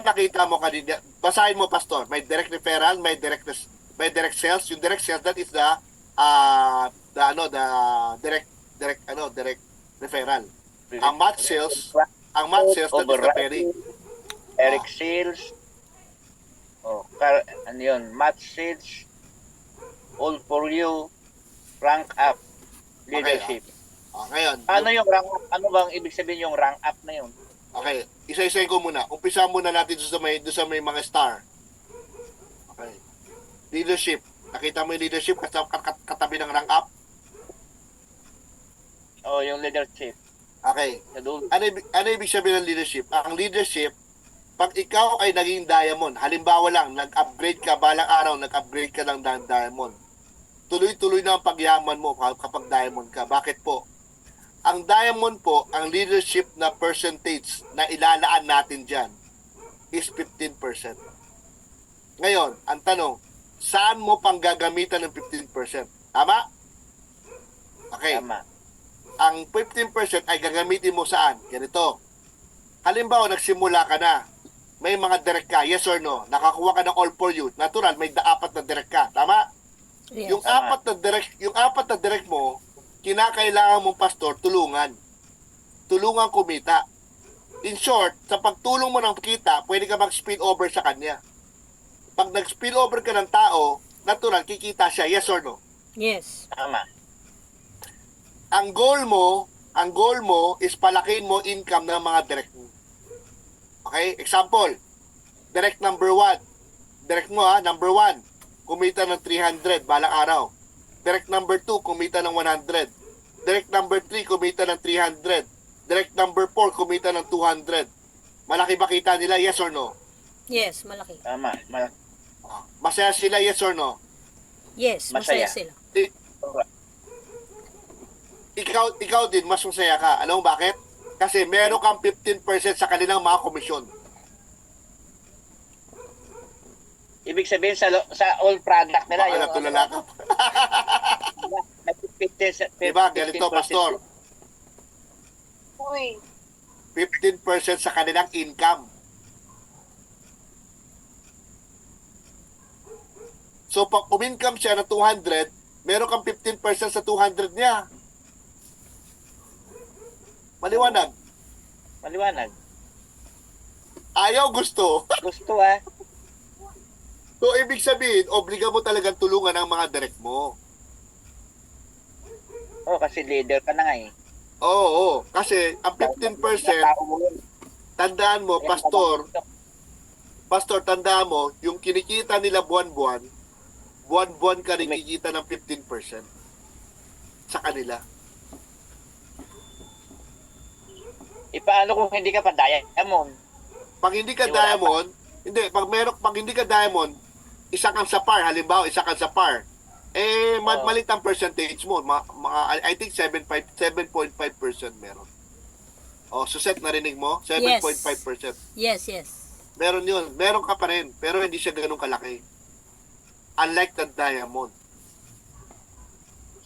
Nakita mo kanina. Basahin mo, Pastor. May direct referral, may direct sales. Yung direct sales, that is the direct referral. Ang match sales, that is the pairing. Eric Sales. Ano yun? Match Sales. All for you. Rank up. Leadership. Ngayon. Ano yung rank up? Ano bang ibig sabihin yung rank up na yun? Okay, isa-isahin ko muna. Umpisa muna natin doon sa may mga star. Okay. Leadership. Nakita mo yung leadership katabi ng rank up? Yung leadership. Okay. Ano ibig sabihin ng leadership? Ang leadership, pag ikaw ay naging diamond, halimbawa lang, nag-upgrade ka, balang araw, nag-upgrade ka lang ng diamond. Tuloy-tuloy na ang pagyaman mo kapag diamond ka. Bakit po? Ang diamond po, ang leadership na percentage na ilalaan natin dyan is 15%. Ngayon, ang tanong, saan mo pang gagamitan ng 15%? Tama? Okay. Tama. Ang 15% ay gagamitin mo saan? Ganito. Halimbawa, nagsimula ka na. May mga direct ka, yes or no? Nakakuha ka ng all for you. Natural, may apat na direct ka. Tama? Yes. Yung apat na direct mo, kinakailangan mong pastor, tulungan. Tulungan kumita. In short, sa pagtulong mo ng kita, pwede ka mag-spill over sa kanya. Pag nag-spill over ka ng tao, natural, kikita siya, yes or no? Yes. Tama. Ang goal mo is palakihin mo income ng mga direct mo. Okay? Example, direct number 1. Direct mo number 1, kumita ng 300 balang araw. Direct number 2, kumita ng 100. Direct number 3, kumita ng 300. Direct number 4, kumita ng 200. Malaki ba kita nila? Yes or no? Yes, malaki. Tama. Masaya sila? Yes or no? Yes, masaya Masaya. sila. Ikaw din, mas masaya ka. Alam mo bakit? Kasi meron kang 15% sa kanilang mga komisyon. Ibig sabihin sa all product nila. Baka natulala ka. Diba? Ganito, Pastor. Uy, 15% sa kanilang income. So, pag umincome siya ng 200, meron kang 15% sa 200 niya. Maliwanag. Maliwanag. Ayaw, gusto. Gusto ah. So, ibig sabihin, obliga mo talagang tulungan ang mga direct mo. Kasi leader ka na nga eh. Oo. Kasi, ang 15%, tandaan mo, Pastor, tandaan mo, yung kinikita nila buwan-buwan ka rin kikita ng 15% sa kanila. Paano kung hindi ka pa diamond? Pag hindi ka Wala diamond, pag hindi ka diamond, isa kang sa par, halimbawa, isa kang sa par. Malit ang percentage mo. I think 7.5% meron. So set narinig mo? 7.5%. Yes. Meron yun. Meron ka pa rin. Pero hindi siya ganun kalaki. Unlike the diamond.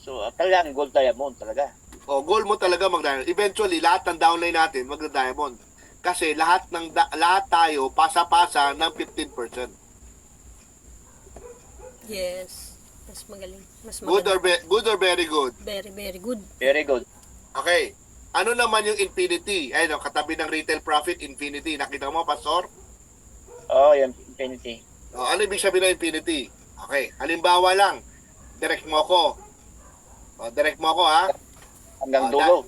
So, talagang gold diamond talaga. Goal mo talaga mag-diamond. Eventually, lahat ng downline natin mag-diamond. Kasi lahat tayo pasa-pasa ng 15%. Yes. Mas magaling. Good or very good? Very, very good. Very good. Okay. Ano naman yung infinity? Ayun, katabi ng retail profit, infinity. Nakita mo, Pastor? Yung infinity. Ano ibig sabihin ng infinity? Okay. Halimbawa lang, direct mo ko. Direct mo ko, ha? Hanggang dulo.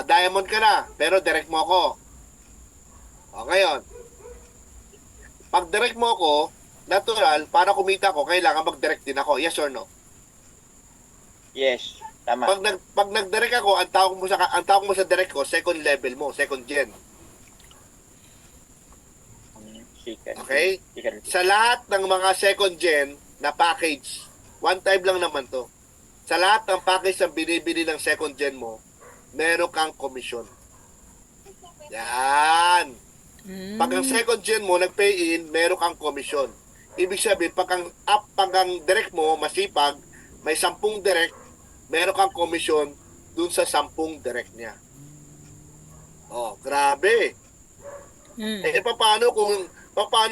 Diamond ka na, pero direct mo ko. Ngayon, pag direct mo ko, natural, para kumita ko, kailangan mag-direct din ako. Yes or no? Yes, tama. Pag nag-direct ako, ang tawag mo sa direct ko, second level mo, second gen. Second. Okay? Second. Sa lahat ng mga second gen na package, one time lang naman to. Sa lahat ng package na binibili ng second gen mo, meron kang commission. Yan. Pag ang second gen mo nag-pay in, meron kang commission. Ibig sabihin, pag ang direct mo masipag, may 10 direct, meron kang commission dun sa 10 direct niya. Oh, grabe. Paano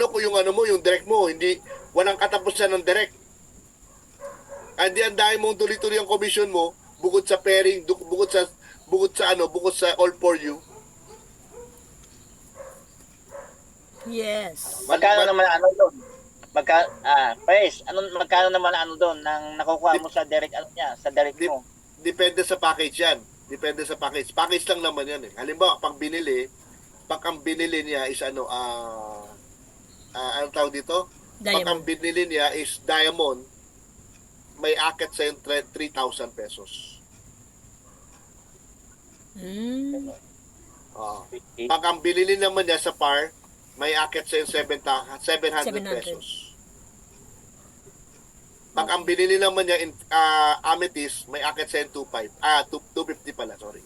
kung yung ano mo, yung direct mo, hindi walang katapusan ng direct. Hindi ang dahil mong tuloy-tuloy ang commission mo, bukod sa pairing, bukod sa all for you. Yes. Magkano naman ano doon? Magkano naman ano doon nang nakukuha mo sa direct ano niya, sa direct mo? Depende sa package yan. Depende sa package. Package lang naman yan eh. Halimbawa, pag ang binili niya is ano tawag dito? Pag ang Diamond. binili niya is diamond, may akit sa yung 3,000 pesos. Pag ang binili naman niya sa par, may akit sa yung 700 pesos. Pag ang binili naman niya in amethyst, may akit sa yung 250 pala, sorry.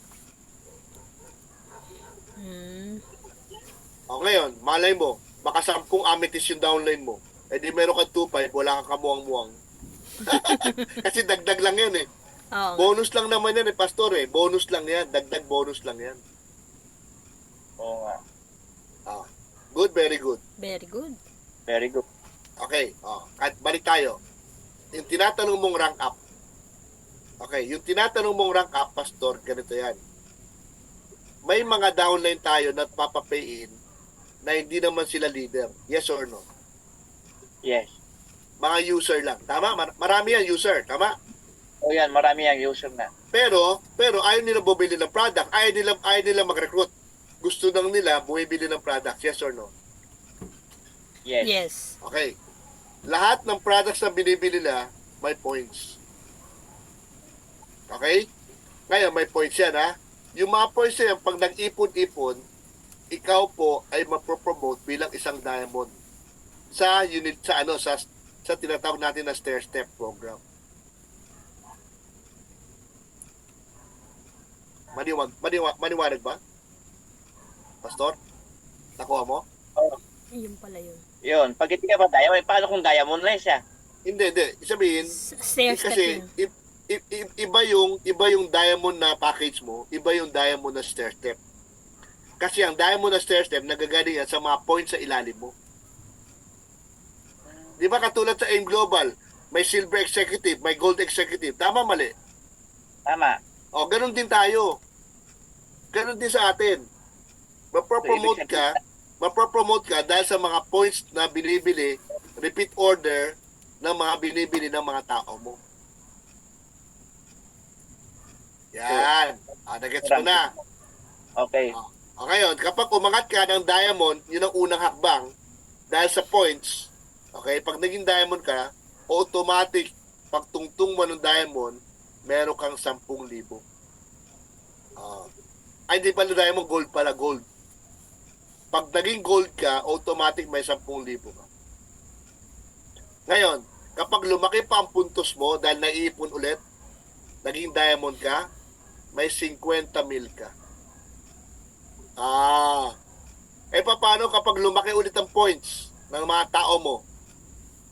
O ngayon, malay mo, baka 10 amethyst yung downline mo. Eh di meron ka 2.5, wala kang kamuang-muang. Kasi dagdag lang yan eh. Oo. Bonus lang naman yan eh, pastor eh. Bonus lang yan, dagdag bonus lang yan. Oo nga. Good, very good. Very good. Very good. Okay, at balik tayo. Yung tinatanong mong rank up. Okay, yung tinatanong mong rank up, pastor, ganito yan. May mga downline tayo na papapayin na hindi naman sila leader. Yes or no? Yes. Mga user lang. Tama? Marami yan user. Tama? O yan, marami ang user na. Pero ayaw nila bumili ng product. Ayaw nila mag-recruit. Gusto lang nila bumibili ng product. Yes or no? Yes. Yes. Okay. Lahat ng products na binibili nila, may points. Okay? Ngayon, may points yan, ha? Yung mga points yan, pag nag-ipon-ipon, ikaw po ay mapropromote bilang isang diamond sa unit, sa tinatawag natin na stair-step program. Maniwanag ba? Pastor? Nakuha mo? Oh, Yun pala yun. yun. Pag hindi ka pa diamond, paano kung diamond na siya? Hindi. Sabihin, Stair step kasi yun. iba yung diamond na package mo, iba yung diamond na stair step. Kasi ang diamond na stair step nagagaling yan sa mga points sa ilalim mo. Di ba katulad sa AIM Global, may silver executive, may gold executive. Tama, mali? Tama. O, ganun din tayo. Ganun din sa atin. Mapropromote ka dahil sa mga points na binibili, repeat order ng mga binibili ng mga tao mo. Yan. Nagets mo na. Okay. O ngayon, kapag umangat ka ng diamond, yun ang unang hakbang dahil sa points. Okay, pag naging diamond ka, automatic, pag tungtong mo ng diamond, meron kang 10,000. Ay, hindi pala diamond, gold pala, gold. Pag naging gold ka, automatic may 10,000 ka. Ngayon, kapag lumaki pa ang puntos mo dahil naiipon ulit, naging diamond ka, may 50,000 ka. Paano kapag lumaki ulit ang points ng mga tao mo?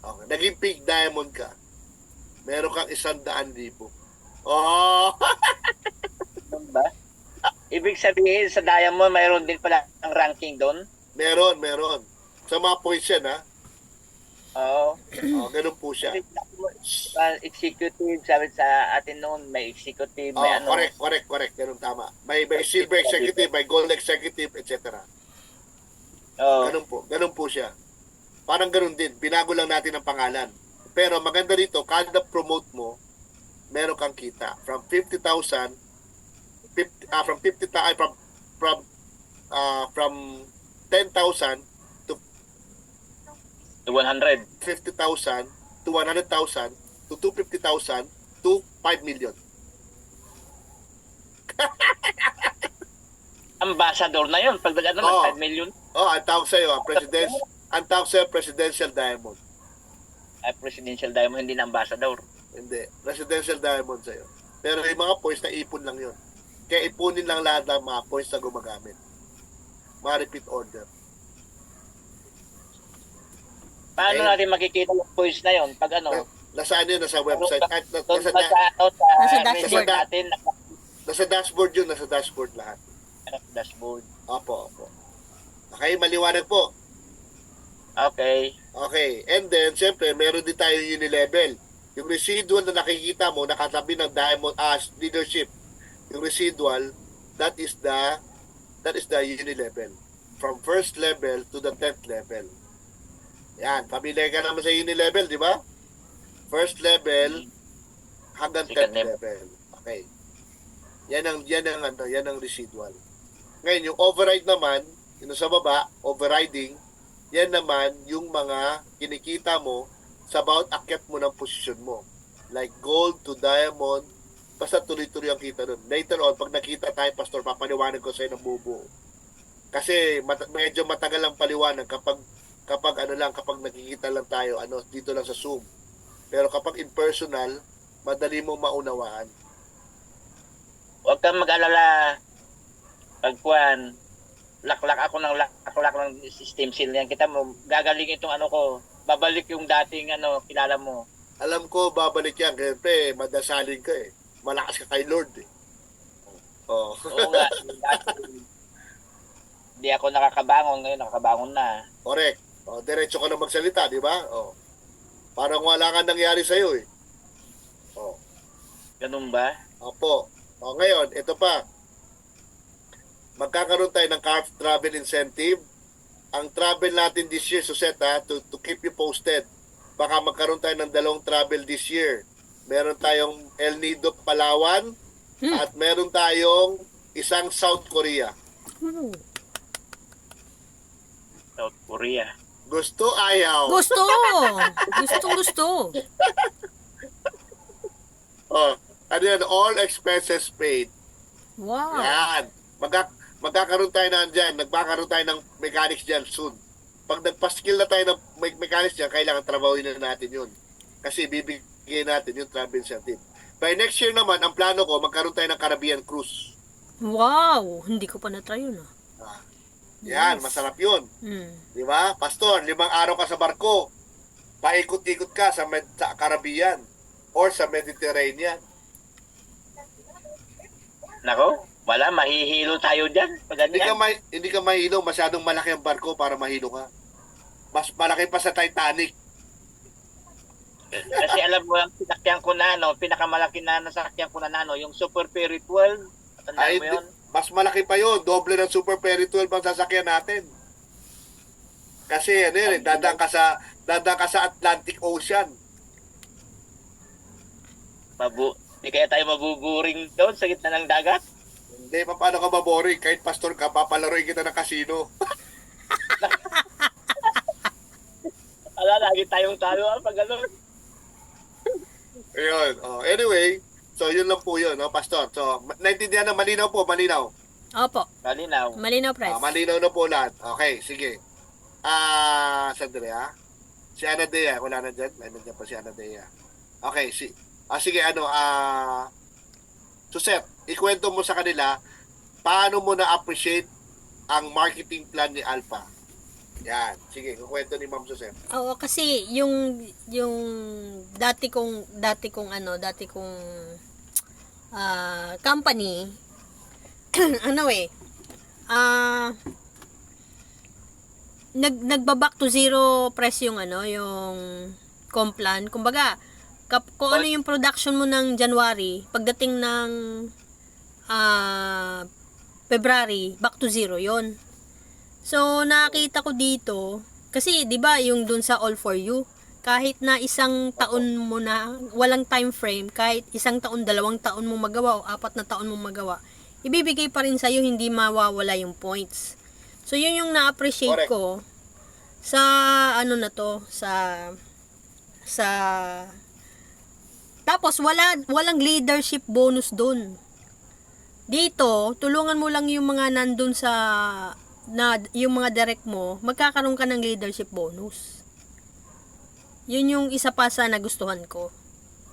Okay, naging pink diamond ka. Meron kang 100,000. Oh! Ano ba? Ibig sabihin, sa diamond, mayroon din pala ang ranking doon? Meron. Sa mga points yan, ha? Oo. Ganun po siya. Executive, sabi sa atin noon, may executive, may ano. Correct. Ganun tama. May silver executive, may gold executive, etc. Oo. Ganun po siya. Parang ganun din. Binago lang natin ang pangalan. Pero maganda rito, kada promote mo, meron kang kita. From 50,000, from 10,000 to To 100. 50,000 to 100,000 to 250,000 to 5 million. Ambassador na yun. Pag ano, Oo. 5 million. Oh, ang tawag sa'yo, ang tawag sa'yo, presidential diamond. Ay, presidential diamond, hindi na ambassador. Hindi, presidential diamond sa'yo. Pero yung mga points na ipon lang yun. Kaya ipunin lang lahat ng mga points na gumagamit. Mga repeat order. Paano Okay. natin makikita yung points na yun? Pag ano? Nasaan yun? Nasa website. At Doon nasa, pa sa, ano, sa Nasa report dashboard. natin. nasa dashboard yun. Nasa dashboard lahat. Dashboard. Opo, opo. Okay, maliwanag po. Okay. Okay, and then, siyempre, meron din tayo unilevel. Yung residual na nakikita mo, nakatabi ng diamond leadership. Yung residual, that is the unilevel. From first level to the 10th level. Yan, familiar ka naman sa unilevel, di ba? First level hanggang Second 10th level. Okay. Yan ang residual. Ngayon, yung override naman, yung sa baba, overriding, yan naman yung mga kinikita mo sa bawat akyat mo ng posisyon mo. Like gold to diamond, basta tuloy-tuloy ang kita nun. Later on, pag nakita tayo, Pastor, papaliwanag ko sa'yo ng bubuo. Kasi medyo matagal ang paliwanag kapag nakikita lang tayo, dito lang sa Zoom. Pero kapag impersonal, madali mo maunawaan. Huwag kang mag-alala. Pagkuhan, laklak ako ng laklak ng stem cell yan. Kita mo, gagaling itong ko. Babalik yung dating kilala mo. Alam ko, babalik yan. Kasi madasalin ka eh. Malakas ka kay Lord eh. Oh. Oo nga. Hindi ako nakakabangon. Ngayon nakakabangon na. Correct. O, diretso ka na magsalita, di ba? O. Parang wala ka nangyari sa'yo eh. O. Ganun ba? Opo. O, ngayon, ito pa. Magkakaroon tayo ng travel incentive. Ang travel natin this year, Suseta, to keep you posted. Baka magkaroon tayo ng 2 travel this year. Meron tayong El Nido, Palawan, at meron tayong isang South Korea. South Korea. Gusto, ayaw. Gusto! Gusto. Oh, ano yan? All expenses paid. Wow. Yan. Magkakaroon tayo dyan. Nagkakaroon tayo ng mechanics dyan soon. Pag nagpa-skill na tayo ng mechanics dyan, kailangan trabawin na natin yun. Kasi bibigyan natin yung travel incentive. By next year naman, ang plano ko, magkaroon tayo ng Caribbean cruise. Wow. Hindi ko pa na-try yun Yan, Yes. masarap yun. Mm. Di ba? Pastor, 5 araw ka sa barko. Paikot-ikot ka sa Caribbean or sa Mediterranean. Nako, wala. Mahihilo tayo dyan. Pag ganyan. Hindi ka mahilo, masyadong malaki ang barko para mahilo ka. Mas malaki pa sa Titanic. Kasi alam mo, ang sinakyan ko na, pinakamalaki na nasakyan ko na, yung Super Ferry 12. Tandaan mo yun? Mas malaki pa yun. Doble ng Super Ferry 12 ang sasakyan natin. Kasi dadaan ka sa Atlantic Ocean. Di kaya tayo mabuburing doon sa gitna ng dagat? Hindi, paano ka maboring? Kahit pastor ka, papalaroin kita ng casino. Lagi tayong talo pag gano'n. Ayun. Oh, anyway, so yun lang po yun, Pastor. So, naintindihan na malinaw po, malinaw. Opo. Malinaw. Malinaw, Pres. Malinaw na po lahat. Okay, sige. Sandali si Ana Dea, wala na dyan. Nandiyan pa si Ana Dea. Okay, sige, Suset, ikwento mo sa kanila, paano mo na-appreciate ang marketing plan ni Alpha? Yan, sige, kukwento ni Ma'am Suset. Oo, kasi yung dati kong company nagba-back to zero press yung complan. Kumbaga, kung ano yung production mo ng January, pagdating ng February, back to zero yon. So, nakita ko dito, kasi 'di ba yung dun sa All For You, kahit na isang taon mo na, walang time frame, kahit isang taon, 2 taon mo magawa o 4 na taon mo magawa, ibibigay pa rin sa'yo, hindi mawawala yung points. So, yun yung na-appreciate ko sa Tapos walang leadership bonus dun. Dito, tulungan mo lang yung mga nandun sa yung mga direct mo, magkakaroon ka ng leadership bonus. Yun yung isa pa sa nagustuhan ko.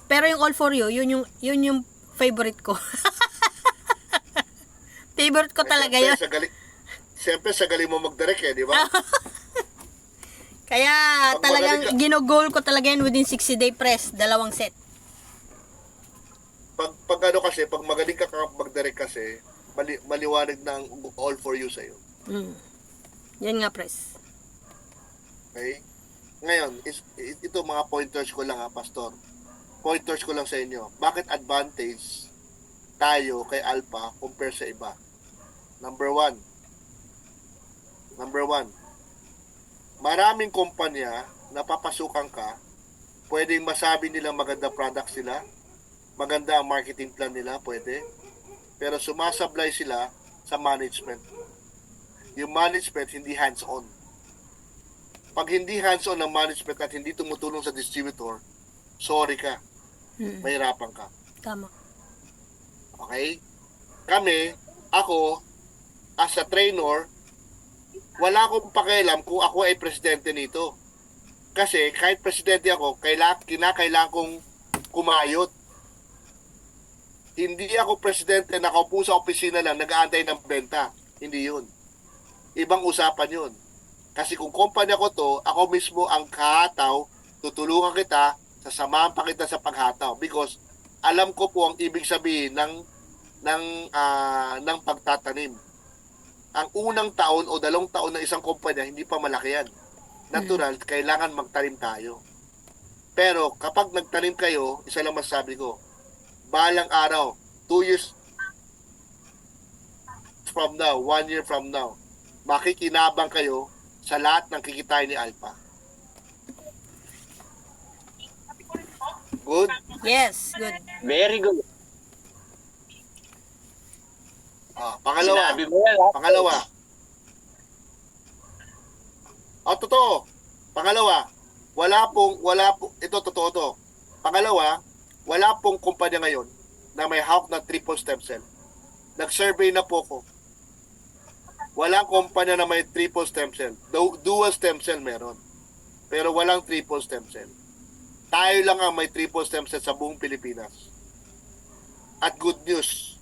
Pero yung all for you, yun yung favorite ko. Favorite ko talaga yun. Siyempre, sa galing mo mag-direct di ba? Kaya Pag talagang magaling ka- ginogol ko talaga yan within 60-day press, 2 set. Pag ano kasi, pag magaling ka mag-direct kasi, maliwanag na ang all for you sa'yo. Yan nga, press. Okay? Ngayon, ito mga pointers ko lang Pastor. Pointers ko lang sa inyo. Bakit advantage tayo kay Alpha compare sa iba? Number one, maraming kumpanya na papasukan ka, pwedeng masabi nila maganda product sila, maganda ang marketing plan nila, pwede. Pero sumasablay sila sa management. Yung management hindi hands-on. Pag hindi hands-on ang management at hindi tumutulong sa distributor, sorry ka, mahirapan ka. Tama. Okay? Ako, as a trainer, wala akong pakialam kung ako ay presidente nito. Kasi kahit presidente ako, kinakailangan kong kumayot. Hindi ako presidente, nakaupo sa opisina lang, nag-aantay ng benta. Hindi yun. Ibang usapan yun. Kasi kung kumpanya ko to, ako mismo ang kahataw, tutulungan kita, sasamahan pa kita sa paghataw. Because alam ko po ang ibig sabihin ng pagtatanim. Ang unang taon o 2 taon ng isang kumpanya, hindi pa malaki yan. Natural, kailangan magtanim tayo. Pero kapag nagtanim kayo, isa lang masasabi ko, balang araw, 2 years from now, 1 year from now, makikinabang kayo sa lahat ng kikitain ni Alpha. Good? Yes, good. Very good. Pangalawa. Sinabi mo yan, ha? Pangalawa. Totoo. Pangalawa, ito totoo to. Pangalawa, wala pong kumpanya ngayon na may hawak na triple stem cell. Nag-survey na po ko. Walang kumpanya na may triple stem cell. Dual stem cell meron. Pero walang triple stem cell. Tayo lang ang may triple stem cell sa buong Pilipinas. At good news,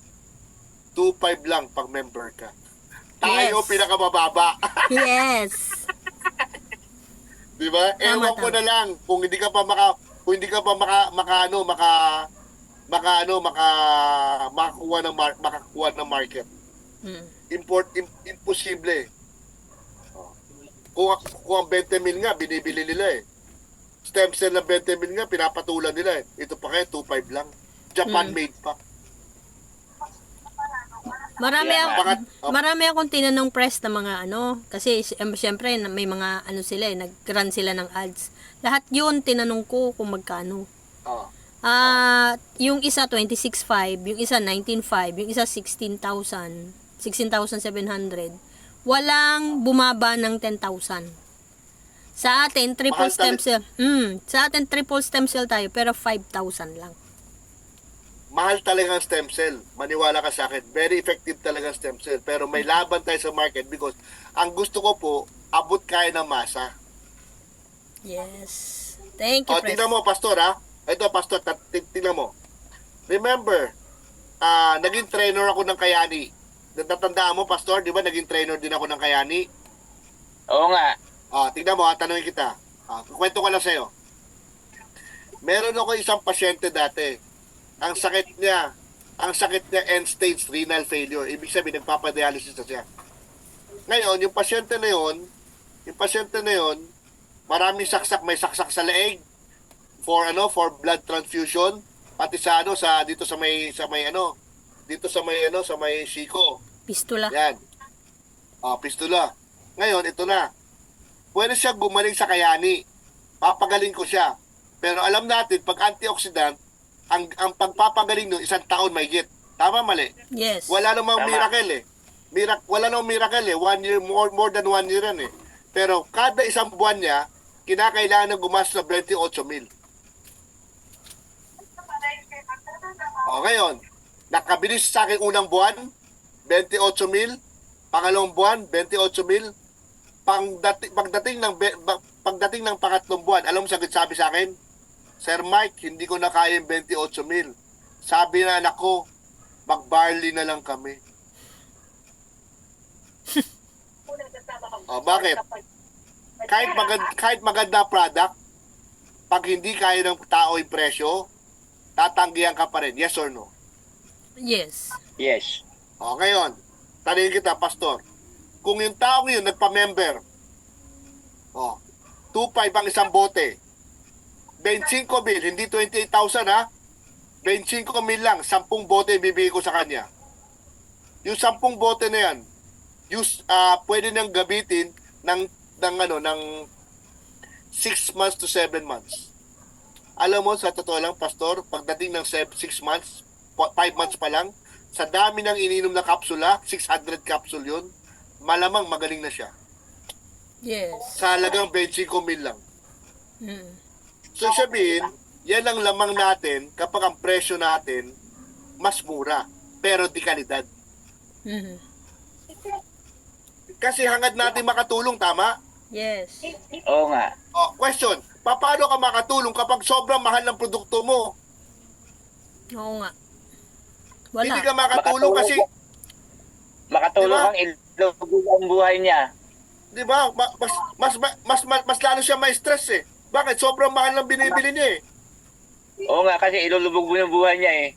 2.5 lang pag member ka. Tayo Yes. pinakamababa. Yes. Di ba? Ewan ko tama. na lang kung hindi ka pa makakuha ng market. Imposible. Kung ang 20 mil nga binibili nila Stem cell na 20 mil nga pinapatulan nila Ito pa kaya 2.5 lang. Japan made pa. Marami akong tinanong press na mga kasi siyempre may mga sila nag-run sila ng ads. Lahat 'yun tinanong ko kung magkano. Yung isa 26.5, yung isa 19.5, yung isa 16,000, 16,700. Walang bumaba ng 10,000. Sa atin triple stem cell. Sa atin triple stem cell tayo pero 5,000 lang. Mahal talaga ang stem cell. Maniwala ka sa akin. Very effective talaga ang stem cell. Pero may laban tayo sa market because ang gusto ko po, abot kaya ng masa. Yes. Thank you, press. Tingnan mo, Pastor, Ito, Pastor, tingnan mo. Remember, naging trainer ako ng Kayani. Natatandaan mo, Pastor, di ba naging trainer din ako ng Kayani? Oo nga. Tingnan mo, tanongin kita. Kwento ko lang sa'yo. Meron ako isang pasyente dati. Ang sakit niya end-stage renal failure. Ibig sabihin, nagpapadialysis na siya. Ngayon, yung pasyente na yun, maraming saksak, may saksak sa leeg for blood transfusion, pati sa dito sa may siko. Pistula. Yan. Pistula. Ngayon, ito na. Pwede siya gumaling sa Kayani. Papagaling ko siya. Pero alam natin, pag antioxidant, ang pagpapagaling nun, 1 taon may git. Tama, mali? Yes. Wala namang Tama. miracle Wala namang miracle 1 year, more than 1 year yan Pero kada isang buwan niya, kinakailangan ng gumastos na 28,000. O ngayon, nakabilis sa akin unang buwan, 28,000. Pangalawang buwan, 28,000. Pagdating ng pangatlong buwan, alam mo sabi sa akin, Sir Mike, hindi ko na kaya yung 28,000. Sabi na anak ko, mag-barley na lang kami. O, bakit? Kahit maganda product, pag hindi kaya ng tao yung presyo, tatanggihan ka pa rin. Yes or no? Yes. Yes. O, ngayon, tanongin kita, Pastor. Kung yung tao yun, nagpa-member, 2.5 ang isang bote, 25,000, hindi 28,000 ha, 25,000 lang, 10 bote ibibigay ko sa kanya. Yung 10 bote na yan, pwede nang gabitin ng 6 months to 7 months. Alam mo, sa totoo lang, Pastor, pagdating ng 6 months, 5 months pa lang, sa dami ng ininom na kapsula, 600 capsule yun, malamang magaling na siya. Yes. Sa halagang 25,000 lang. Mm. So sabihin, yan ang lamang natin kapag ang presyo natin mas mura, pero di kalidad. Mhm. Kasi hangad natin makatulong, tama? Yes. Oo nga. Question, paano ka makatulong kapag sobrang mahal ng produkto mo? Oo nga. Wala. Hindi ka makatulong kasi, Makatulong Diba? kang ilugo ang buhay niya. di ba, mas lalo siya ma-stress eh. Bakit? Sobrang mahal ng binibili niya eh. Oo nga, kasi ilulubog mo yung buhay niya eh.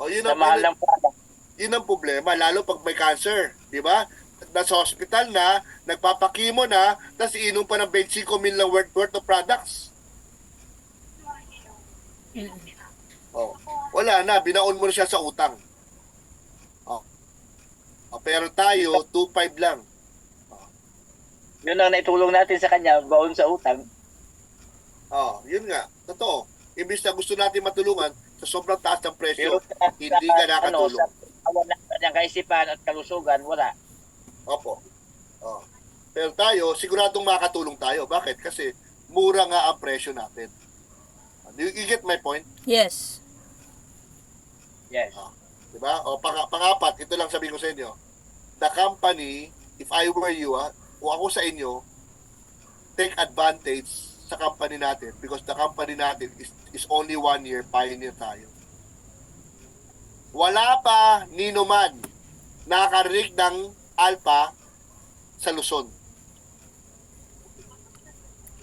Yun Sa ang, mahal ng product. yun ang problema, lalo pag may cancer, di ba? Nasa hospital na, nagpapakimo na, tapos iinom pa ng 25,000 lang worth of products. Wala na, binaon mo na siya sa utang. Pero tayo, 2.5 lang. Yun ang naitulong natin sa kanya, baon sa utang. Yun nga, totoo. Imbis na gusto natin matulungan, sa sobrang taas ng presyo, Pero hindi ka nakatulong. Sa kanyang kaisipan at kalusugan, wala. Opo. Pero tayo, siguradong makatulong tayo. Bakit? Kasi mura nga ang presyo natin. Do you get my point? Yes. Yes. Diba? Pangapat, ito lang sabihin ko sa inyo. The company, if I were you, o ako sa inyo, take advantage sa company natin because the company natin is only 1 year, pioneer tayo. Wala pa nino man nakarinig ng Alpha sa Luzon.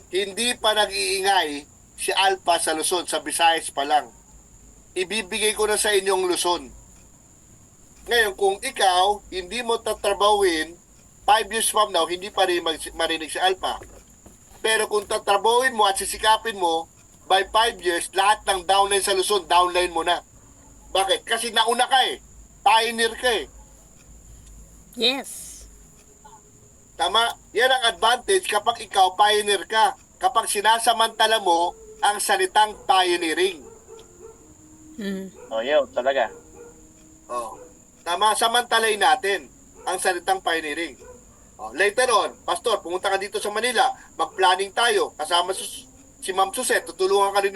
Hindi pa nag-iingay si Alpha sa Luzon, sa Visayas pa lang. Ibibigay ko na sa inyong Luzon. Ngayon, kung ikaw, hindi mo tatrabawin, 5 years from now, hindi pa rin marinig si Alpha. Pero kung tatrabawin mo at sisikapin mo, by 5 years, lahat ng downline sa Luzon, downline mo na. Bakit? Kasi nauna ka eh. Pioneer ka eh. Yes. Tama? Yan ang advantage kapag ikaw pioneer ka. Kapag sinasamantala mo ang salitang pioneering. Mm. Yun, talaga. Tama, samantalay natin ang salitang pioneering. Later on, Pastor, pumunta ka dito sa Manila, mag-planning tayo, kasama si Ma'am Suset, tutulungan ka rin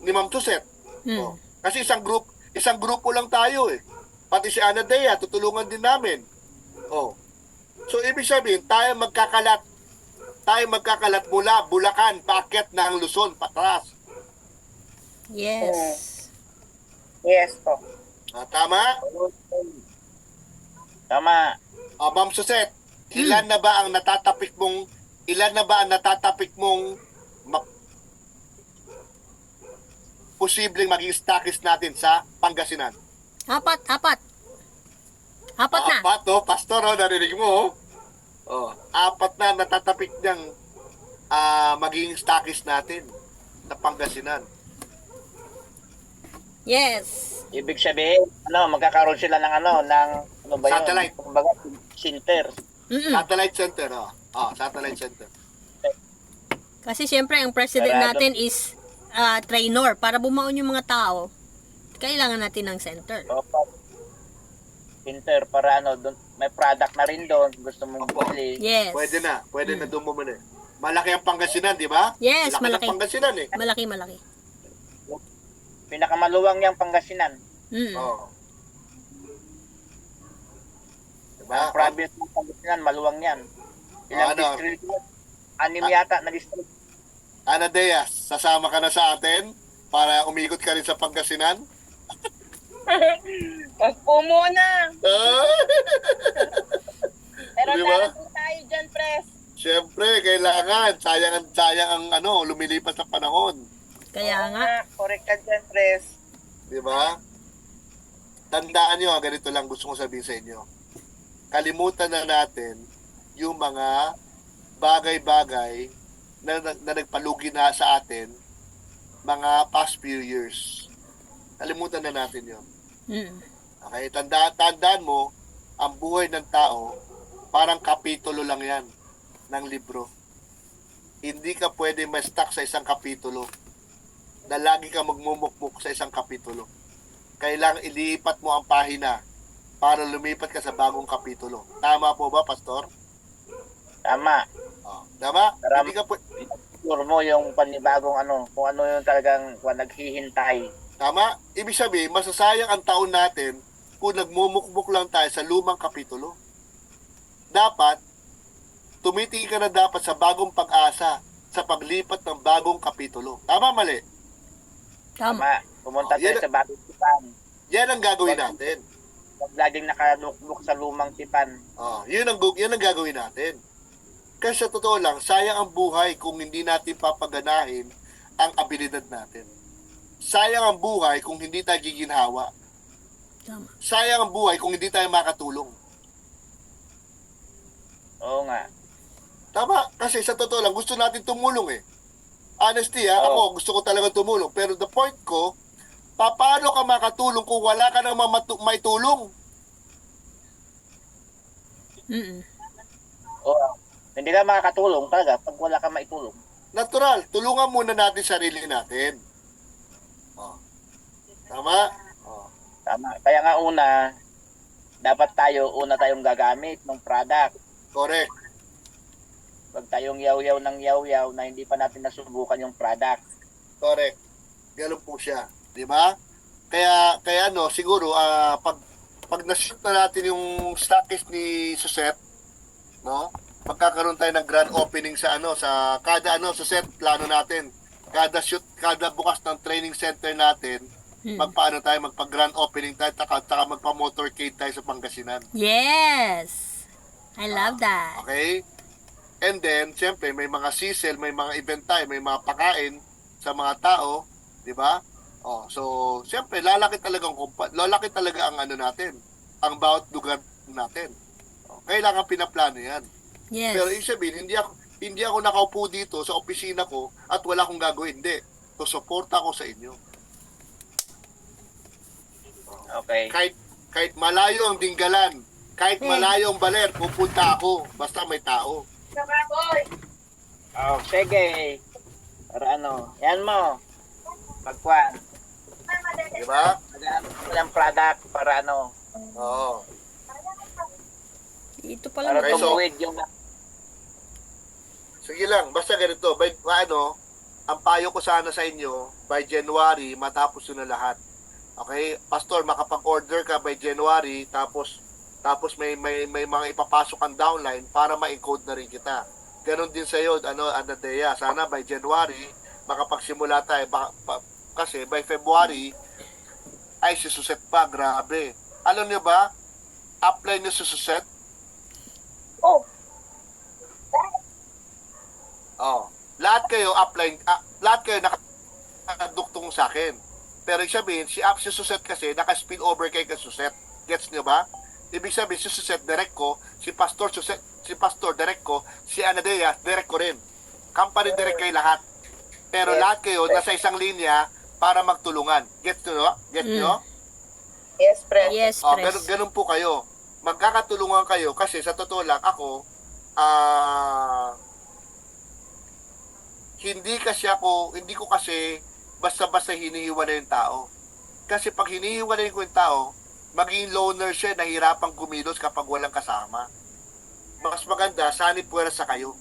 ni Ma'am Suset. Mm. Kasi isang grupo lang tayo eh. Pati si Ana Dea, tutulungan din namin. So, ibig sabihin, tayo magkakalat mula Bulacan, paakyat ng Luzon, patras. Yes. Yes po. Tama? Tama. Ma'am Suset, ilan na ba ang natatapik mong posibleng maging stockist natin sa Pangasinan? Apat na. Apat, Pastor, narinig mo, apat na natatapik niyang maging stockist natin sa Pangasinan. Yes. Ibig sabihin, magkakaroon sila ng ano ba yun? Satellite. Kumbaga, center. Mm-mm. Satellite center, satellite center. Kasi syempre ang president Sarado. natin is trainer. Para bumaon yung mga tao, kailangan natin ng center. Center para dun, may product na rin doon. Gusto mong Opo. bili. Yes. Pwede na doon mo muna eh. Malaki ang Pangasinan, di ba? Yes, Malaki malaki. ang Pangasinan eh. Malaki. Pinakamaluwang niyang Pangasinan. Mm. Oh. Diba? Ang province ng Pangasinan, maluwang yan. Ilang Ano? district yun? 6 yata na district. Ana Diaz, sasama ka na sa atin para umikot ka rin sa Pangasinan? Wag po muna. Ah! Pero Di ba? darating tayo dyan, pres. Siyempre, kailangan. Sayang ang lumilipas na panahon. Kaya nga. Correct ka dyan, pres. Di ba? Tandaan nyo, ganito lang gusto kong sabihin sa inyo. Kalimutan na natin yung mga bagay-bagay na nagpalugi na sa atin mga past few years. Kalimutan na natin yun. Mm. Okay? Tandaan mo, ang buhay ng tao, parang kapitulo lang yan ng libro. Hindi ka pwede ma-stuck sa isang kapitulo na lagi ka magmumukmuk sa isang kapitulo. Kailangan ilipat mo ang pahina para lumipat ka sa bagong kapitulo. Tama po ba, Pastor? Tama. Oh, tama? Tama. Hindi ka Sure mo yung panibagong kung ano yung talagang naghihintay. Tama? Ibig sabihin, masasayang ang taon natin kung nagmumukmuk lang tayo sa lumang kapitulo. Dapat, tumitingin ka na dapat sa bagong pag-asa, sa paglipat ng bagong kapitulo. Tama, mali? Tama. Tama. Pumunta Oh, yan- tayo sa bagong tipan. Yan ang gagawin natin. Huwag laging nakalukbuk sa lumang tipan. Oh, yan ang gagawin natin. Kasi sa totoo lang, sayang ang buhay kung hindi natin papaganahin ang abilidad natin. Sayang ang buhay kung hindi tayo giginhawa. Tama. Sayang ang buhay kung hindi tayo makatulong. Oo nga. Tama, kasi sa totoo lang, gusto natin tumulong eh. Honesty Oo. ako gusto ko talaga tumulong. Pero the point ko, paano ka makatulong kung wala ka nang maitulong? Mm. Oo. Hindi ka makakatulong talaga pag wala ka maitulong. Natural, tulungan muna natin sarili natin. Oh. Tama? Oh. Tama. Kaya nga dapat una tayong gagamit ng product. Correct. Huwag tayong yaw-yaw ng yaw-yaw na hindi pa natin nasubukan yung product. Correct. Ganun po siya. Di ba? Kaya siguro, pag na-shoot na natin yung stockist ni Suset, no? Magkakaroon tayo ng grand opening sa kada Suset, plano natin. Kada bukas ng training center natin, magpa-grand opening tayo, taka magpa-motorcade tayo sa Pangasinan. Yes. I love that. Okay? And then, siyempre, may mga sisel, may mga event tayo, may mga pakain sa mga tao, di ba? Oh, so, siyempre, lalaki talaga ang natin, ang bawat lugar natin. Oh, kailangan pinaplano yan. Yes. Pero ibig sabihin, hindi ako nakaupo dito sa opisina ko at wala akong gagawin. Hindi. So, suporta ako sa inyo. Okay. Kahit malayo ang Dinggalan, kahit malayo ang Baler, pupunta ako. Basta may tao. Oh, sige. Para yan mo. Pagkuhan. Di ba? Maghanap ko ng product para Oo. Ito para pala. Okay, so- tumuwid yung Sige lang, basta ganito, ang payo ko sana sa inyo, by January, matapos yun na lahat. Okay? Pastor, makapag-order ka by January, tapos may mga ipapasok ang downline para ma-encode na rin kita. Ganon din sa iyo, Anadea. Sana by January, makapagsimula tayo. Kasi by February, ay si Suset pa, grabe. Alam niyo ba, apply niyo si Suset. Oh, Oh, lahat kayo nakaduktong sa akin. Pero ibig sabihin, si Suset kasi naka-spill over kay Suset. Gets niyo ba? Ibig sabihin, si Suset direct ko, si Pastor direct ko, si Anadea direct ko rin. Company direct kayo lahat. Pero Yes. lahat kayo nasa isang linya para magtulungan. Gets niyo? Gets niyo? yes, pres. Yes, Oh, press. ganun po kayo. Magkakatulungan kayo kasi sa totoo lang ako, hindi ko kasi basta-basta hinihiwalay yung tao. Kasi pag hinihiwalay ko yung tao, maging loner siya, nahirapang kumilos kapag walang kasama. Mas maganda, sanib puwersa kayo.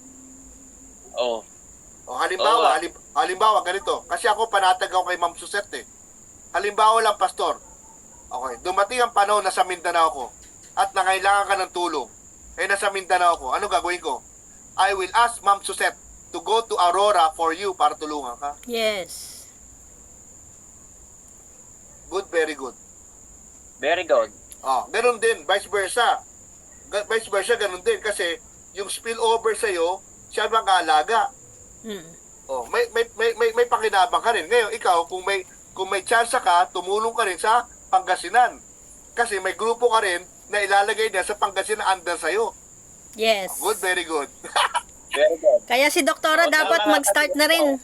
Oh. O halimbawa, Oo. halimbawa ganito. Kasi ako panatag ako kay Ma'am Suset eh. Halimbawa lang, Pastor. Okay, dumating ang panahon na sa Mindanao ko at nangailangan ka ng tulong. Nasa Mindanao ko, ano gagawin ko? I will ask Ma'am Suzette to go to Aurora for you para tulungan ka. Yes. Good, very good. Very good. Ganun din, vice versa. Vice versa, ganun din. Kasi yung spillover sa'yo, siya ang mag-aalaga. May pakinabang ka rin. Ngayon, ikaw, kung may chance ka, tumulong ka rin sa Pangasinan. Kasi may grupo ka rin na ilalagay niya sa Pangasinan under sa'yo. Yes. Good, very good. Very good. Kaya si Doktora Oo, dapat tama. mag-start na rin.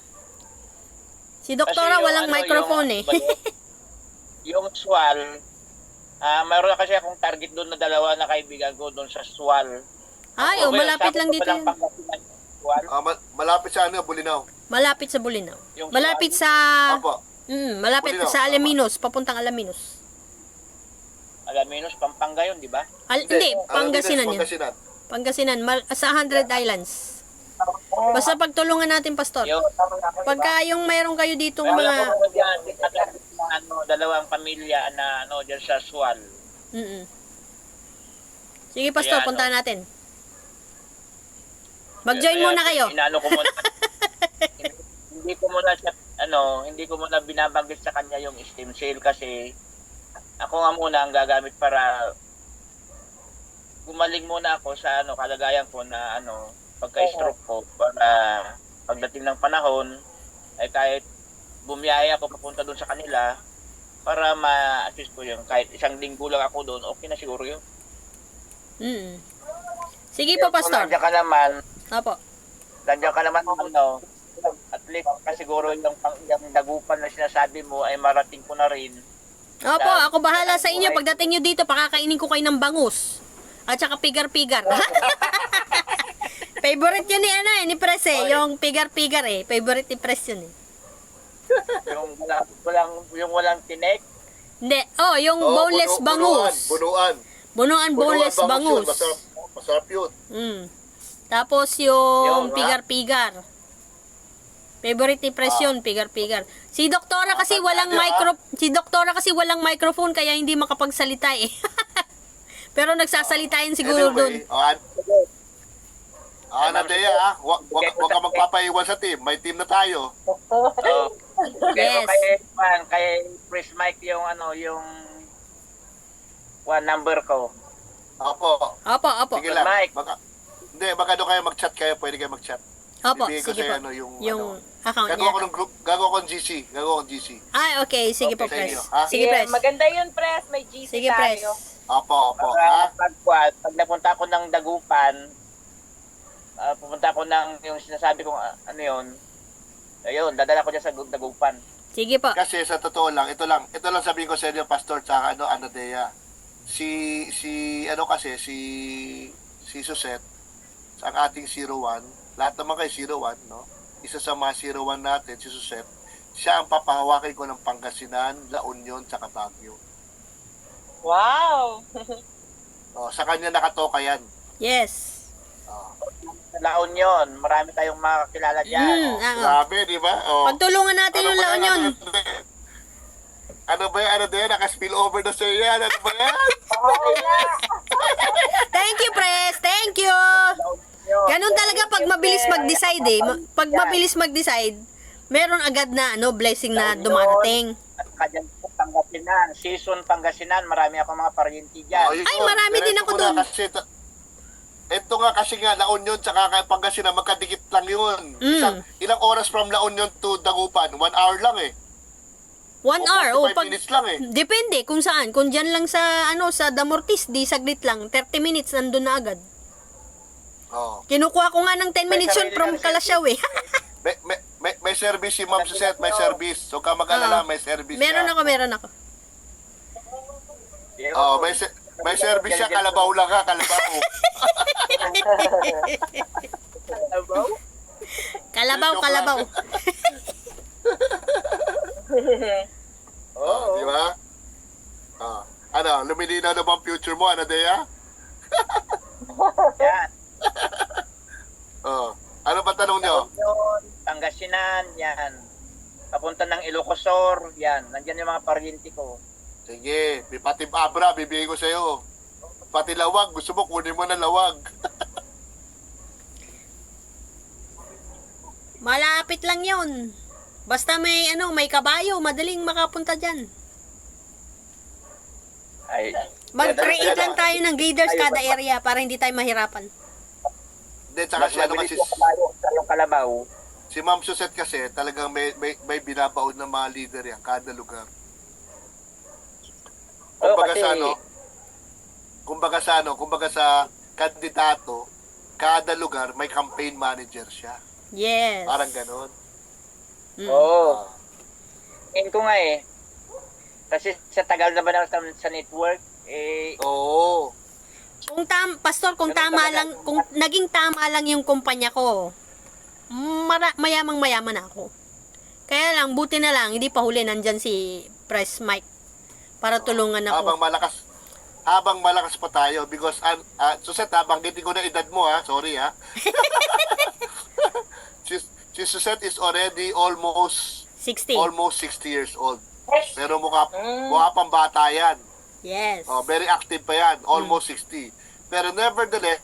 Si Doktora Kasi yung walang microphone eh. Yung SWAL, mayroon na kasi akong target doon na 2 na kaibigan ko doon sa SWAL. Ay, Okay, malapit sabi lang ko dito palang yun. Pangasinan, SWAL. Malapit sa Bulinaw. Malapit sa Bulinaw. Yung Malapit sa... Opo. malapit Bulinaw, sa Alaminos, papuntang Alaminos. Alaminos, Pampanga yun, di ba? Hindi, Pangasinan yun. Pangasinan. Pangasinan, sa 100 Islands. Basta pagtulungan natin, Pastor. Yung, Pagka yung mayroon kayo ditong Kaya mga... alam ko dyan, dalawang pamilya na dyan sa SWAL. Sige, Pastor, Kaya, puntahan natin. Mag-join muna kayo. Inano ko muna. hindi ko muna binabanggit sa kanya yung stem cell kasi ako nga muna ang gagamit para gumaling muna ako sa kalagayan ko na pagka-stroke ko para pagdating ng panahon ay kahit bumiyaya ako papunta doon sa kanila para ma-assist ko yung kahit 1 linggo lang ako doon, okay na siguro yun. Sige po, Pastor. Nandiyan ka naman, Opo. at least siguro yung dagupan na sinasabi mo ay marating ko na rin. Opo, ako bahala sa inyo. Pagdating nyo dito, pakakainin ko kayo ng bangus. At saka pigar-pigar. Favorite yun ni Pres eh. Yung pigar-pigar eh. Favorite ni Pres yun eh. yung walang tinik. Hindi. Yung boneless bangus. Bunuan boneless bangus. Masarap yun. Tapos yung Yung, pigar-pigar. Favorite ni Pres yun, pigar-pigar. Si Doktora kasi walang microphone kaya hindi makapagsalita eh. Pero nagsasalita yun siguro doon. Nadeya, wag ka magpapaiwan sa team. May team na tayo. Pero Yes. kay Chris Mike yung number ko. Opo. Opo. Sige lang. Mike. Baka doon kayo mag-chat kayo. Pwede kayo mag-chat. Opo, Ibigay ko sige sa'yo, po. yung account Gagawa ko niya. ng group. Gagawa ko ng GC. Okay. Sige po, Okay sa Pres. inyo, ha? Sige, Pres. Maganda yun, Pres. May GC Sige, Pres. tayo. Opo. Para pag napunta ko ng Dagupan, pupunta ko ng yung sinasabi kong ayun, dadala ko dyan sa Dagupan. Sige po. Kasi sa totoo lang, ito lang sabihin ko sa inyo, Pastor, tsaka Anadea. Si Suzette, sa ang ating 01, lahat naman kayo 01, no? Isa sa mga 01 natin, si Suzette, siya ang papahawakin ko ng Pangasinan, La Union, tsaka Baguio. Wow! Sa kanya nakatoka yan. Yes. La Union, marami tayong makakilala dyan. Grabe, di ba? Pagtulungan natin yung La Union. Ano ba yan? Naka-spill over na sa yan. Ano ba yan? Thank you, Pres. Thank you. Ganun talaga pag mabilis mag-decide eh. Pag mabilis mag-decide, meron agad na blessing na dumarating. At kadyan po Pangasinan, season Pangasinan, marami akong mga pariente dyan. Ay, marami din ako doon. Ito nga kasi La Union tsaka Pangasinan, magkadikit lang yun. Ilang oras from La Union to Dagupan? 1 hour lang eh. 1 hour. 45 minutes lang eh. Depende kung saan. Kung dyan lang sa Damortis, di saglit lang. 30 minutes, nandun na agad. Kinukuha ko nga ng 10 minutes yun from Kalasyaw eh. May service si Ma'am Suzette, may service. So ka mag-alala, may service meron ako. may service siya, kalabaw lang ka, kalabaw. Kalabaw. Di ba? Lumilinaw na ba ang future mo, Anadea? Yan. Ano ba tanong niyo? Union, Pangasinan, yan. Papunta ng Ilocosur, yan. Nandyan yung mga pariente ko. Sige, pati abra, bibigay ko sa'yo. Pati lawag, gusto mo kunin mo na lawag. Malapit lang yun. Basta may may kabayo, madaling makapunta dyan. Ay, Mag-create lang tayo ng leaders kada area para hindi tayo mahirapan. Hindi, tsaka mas si ano mabilis kasi, yung kabayo sa yung kalabaw. si Ma'am Suzette kasi talagang may binabaon ng mga leader yan, kada lugar. Kumbaga sa kandidato, kada lugar may campaign manager siya. Yes. Parang ganon. Mm. Oo. Tingin ko nga eh. Kasi sa tagal naman ako sa network, Oo. Pastor, kung Ganun tama talaga. lang, kung naging tama lang yung kumpanya ko, mayamang-mayaman ako. Kaya lang, buti na lang, hindi pa huli nandyan si Press Mike para tulungan ako. Habang malakas pa tayo because Suzette, banggitin ko na edad mo sorry si Suzette is already almost 60. 60 years old. Pero mukha pang bata yan. Yes. Very active pa yan, almost 60. Pero nevertheless,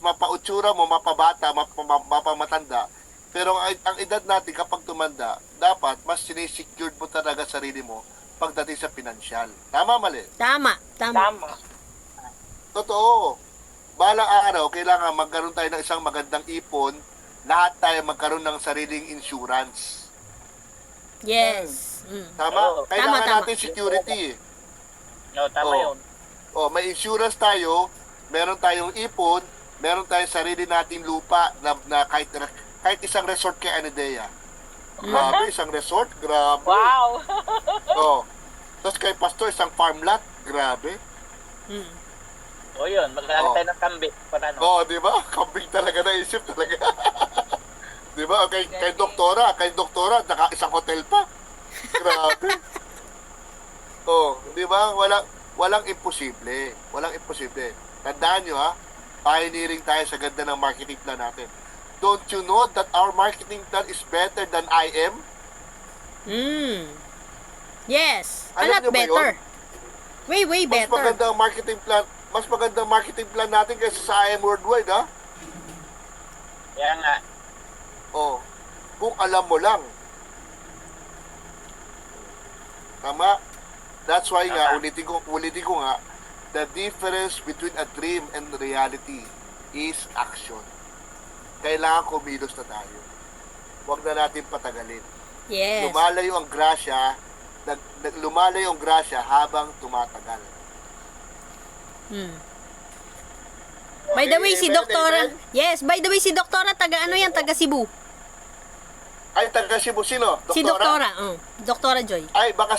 mapautsura mo, mapabata, mapamatanda. Pero ang edad natin kapag tumanda, dapat mas sinisecured mo talaga sarili mo pagdating sa pinansyal. Tama, mali? Tama. Totoo. Balang araw, kailangan magkaroon tayo ng isang magandang ipon, lahat tayo magkaroon ng sariling insurance. Yes. Mm. Tama? Oo. Kailangan Tama. natin security. no, tama Oo. yun. May insurance tayo, meron tayong ipon, meron tayong sarili nating lupa na kahit isang resort kay Anidea. Grabe, isang resort, grabe. Wow! Tapos kay Pastor, isang farm lot, grabe. Mm. O yun, maglalagay Oo. tayo ng kambing. Para Di ba? Kambing talaga naisip talaga. Di ba? Kay doktora, naka isang hotel pa. Grabe. Di ba? Walang imposible. Walang imposible. Tandaan nyo pioneering tayo sa ganda ng marketing plan natin. Don't you know that our marketing plan is better than I am? Mm. Yes. A Alam lot niyo ba better. yun? Way Mas better. magandang marketing plan natin kaysa sa I am worldwide, Kaya nga, Kung alam mo lang. Tama? That's why nga, Tama. ulitin ko nga, the difference between a dream and reality is action. Kailangan kumilos na tayo. Huwag na natin patagalin. Yes. Lumalayo ang grasya habang tumatagal. Mm. By the way, si Amen, Doktora, amen. yes, by the way, si Doktora, taga Cebu. Ay, taga Cebu, sino? Si Doktora, Doktora Joy. Ay, baka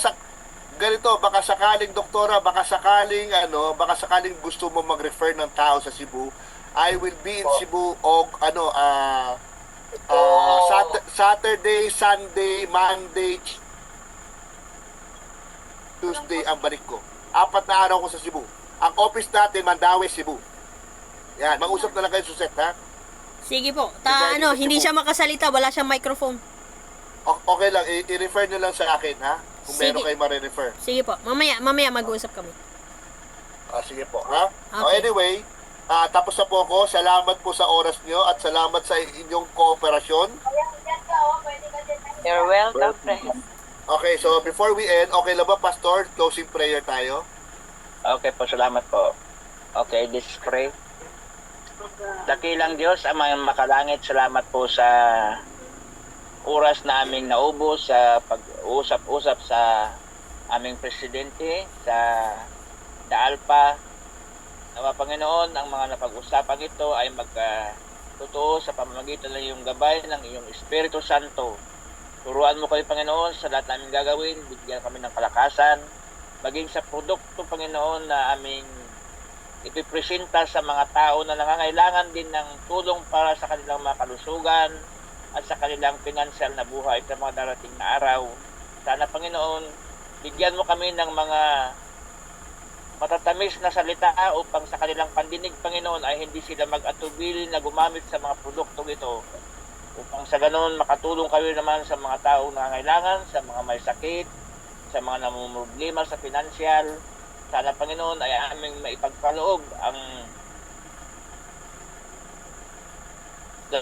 sakaling doktora, baka sakaling gusto mo mag-refer ng tao sa Cebu, I will be in Cebu Saturday, Sunday, Monday, Tuesday ang balik ko. 4 na araw ko sa Cebu. Ang office natin, Mandaue, Cebu. Yan, mag-usap na lang kayo, Suzette, ha? Sige po. Regarding sa Hindi Cebu. siya makasalita, wala siyang microphone. Okay lang, i-refer nyo lang sa akin, ha? Kung Sige. meron kayo ma-refer. Sige po. Mamaya mag-uusap kami. Sige po, ha? Okay. Anyway, tapos na po ako. Salamat po sa oras nyo at salamat sa inyong kooperasyon. you're welcome, friend. Okay, so before we end, okay lang ba, Pastor? Closing prayer tayo. Okay po, salamat po. Okay, let's pray. Dakilang Diyos, Amang makalangit, salamat po sa oras na aming naubos sa pag-usap-usap sa aming presidente, sa Daalpa. Nawa Panginoon, ang mga napag-usapan ito ay magkatotoo sa pamamagitan ng iyong gabay ng iyong Espiritu Santo. Turuan mo kami, Panginoon, sa lahat namin gagawin, bigyan kami ng kalakasan, maging sa produkto, Panginoon, na aming ipipresenta sa mga tao na nangangailangan din ng tulong para sa kanilang mga kalusugan at sa kanilang pinansyal na buhay sa mga darating na araw. Sana, Panginoon, bigyan mo kami ng mga matatamis na salita upang sa kanilang pandinig, Panginoon, ay hindi sila mag-atubili na gumamit sa mga produktong ito. Upang sa ganoon makatulong kami naman sa mga taong nangangailangan, sa mga may sakit, sa mga namumroblema sa financial. Sana Panginoon ay aming maipagkaloob ang ito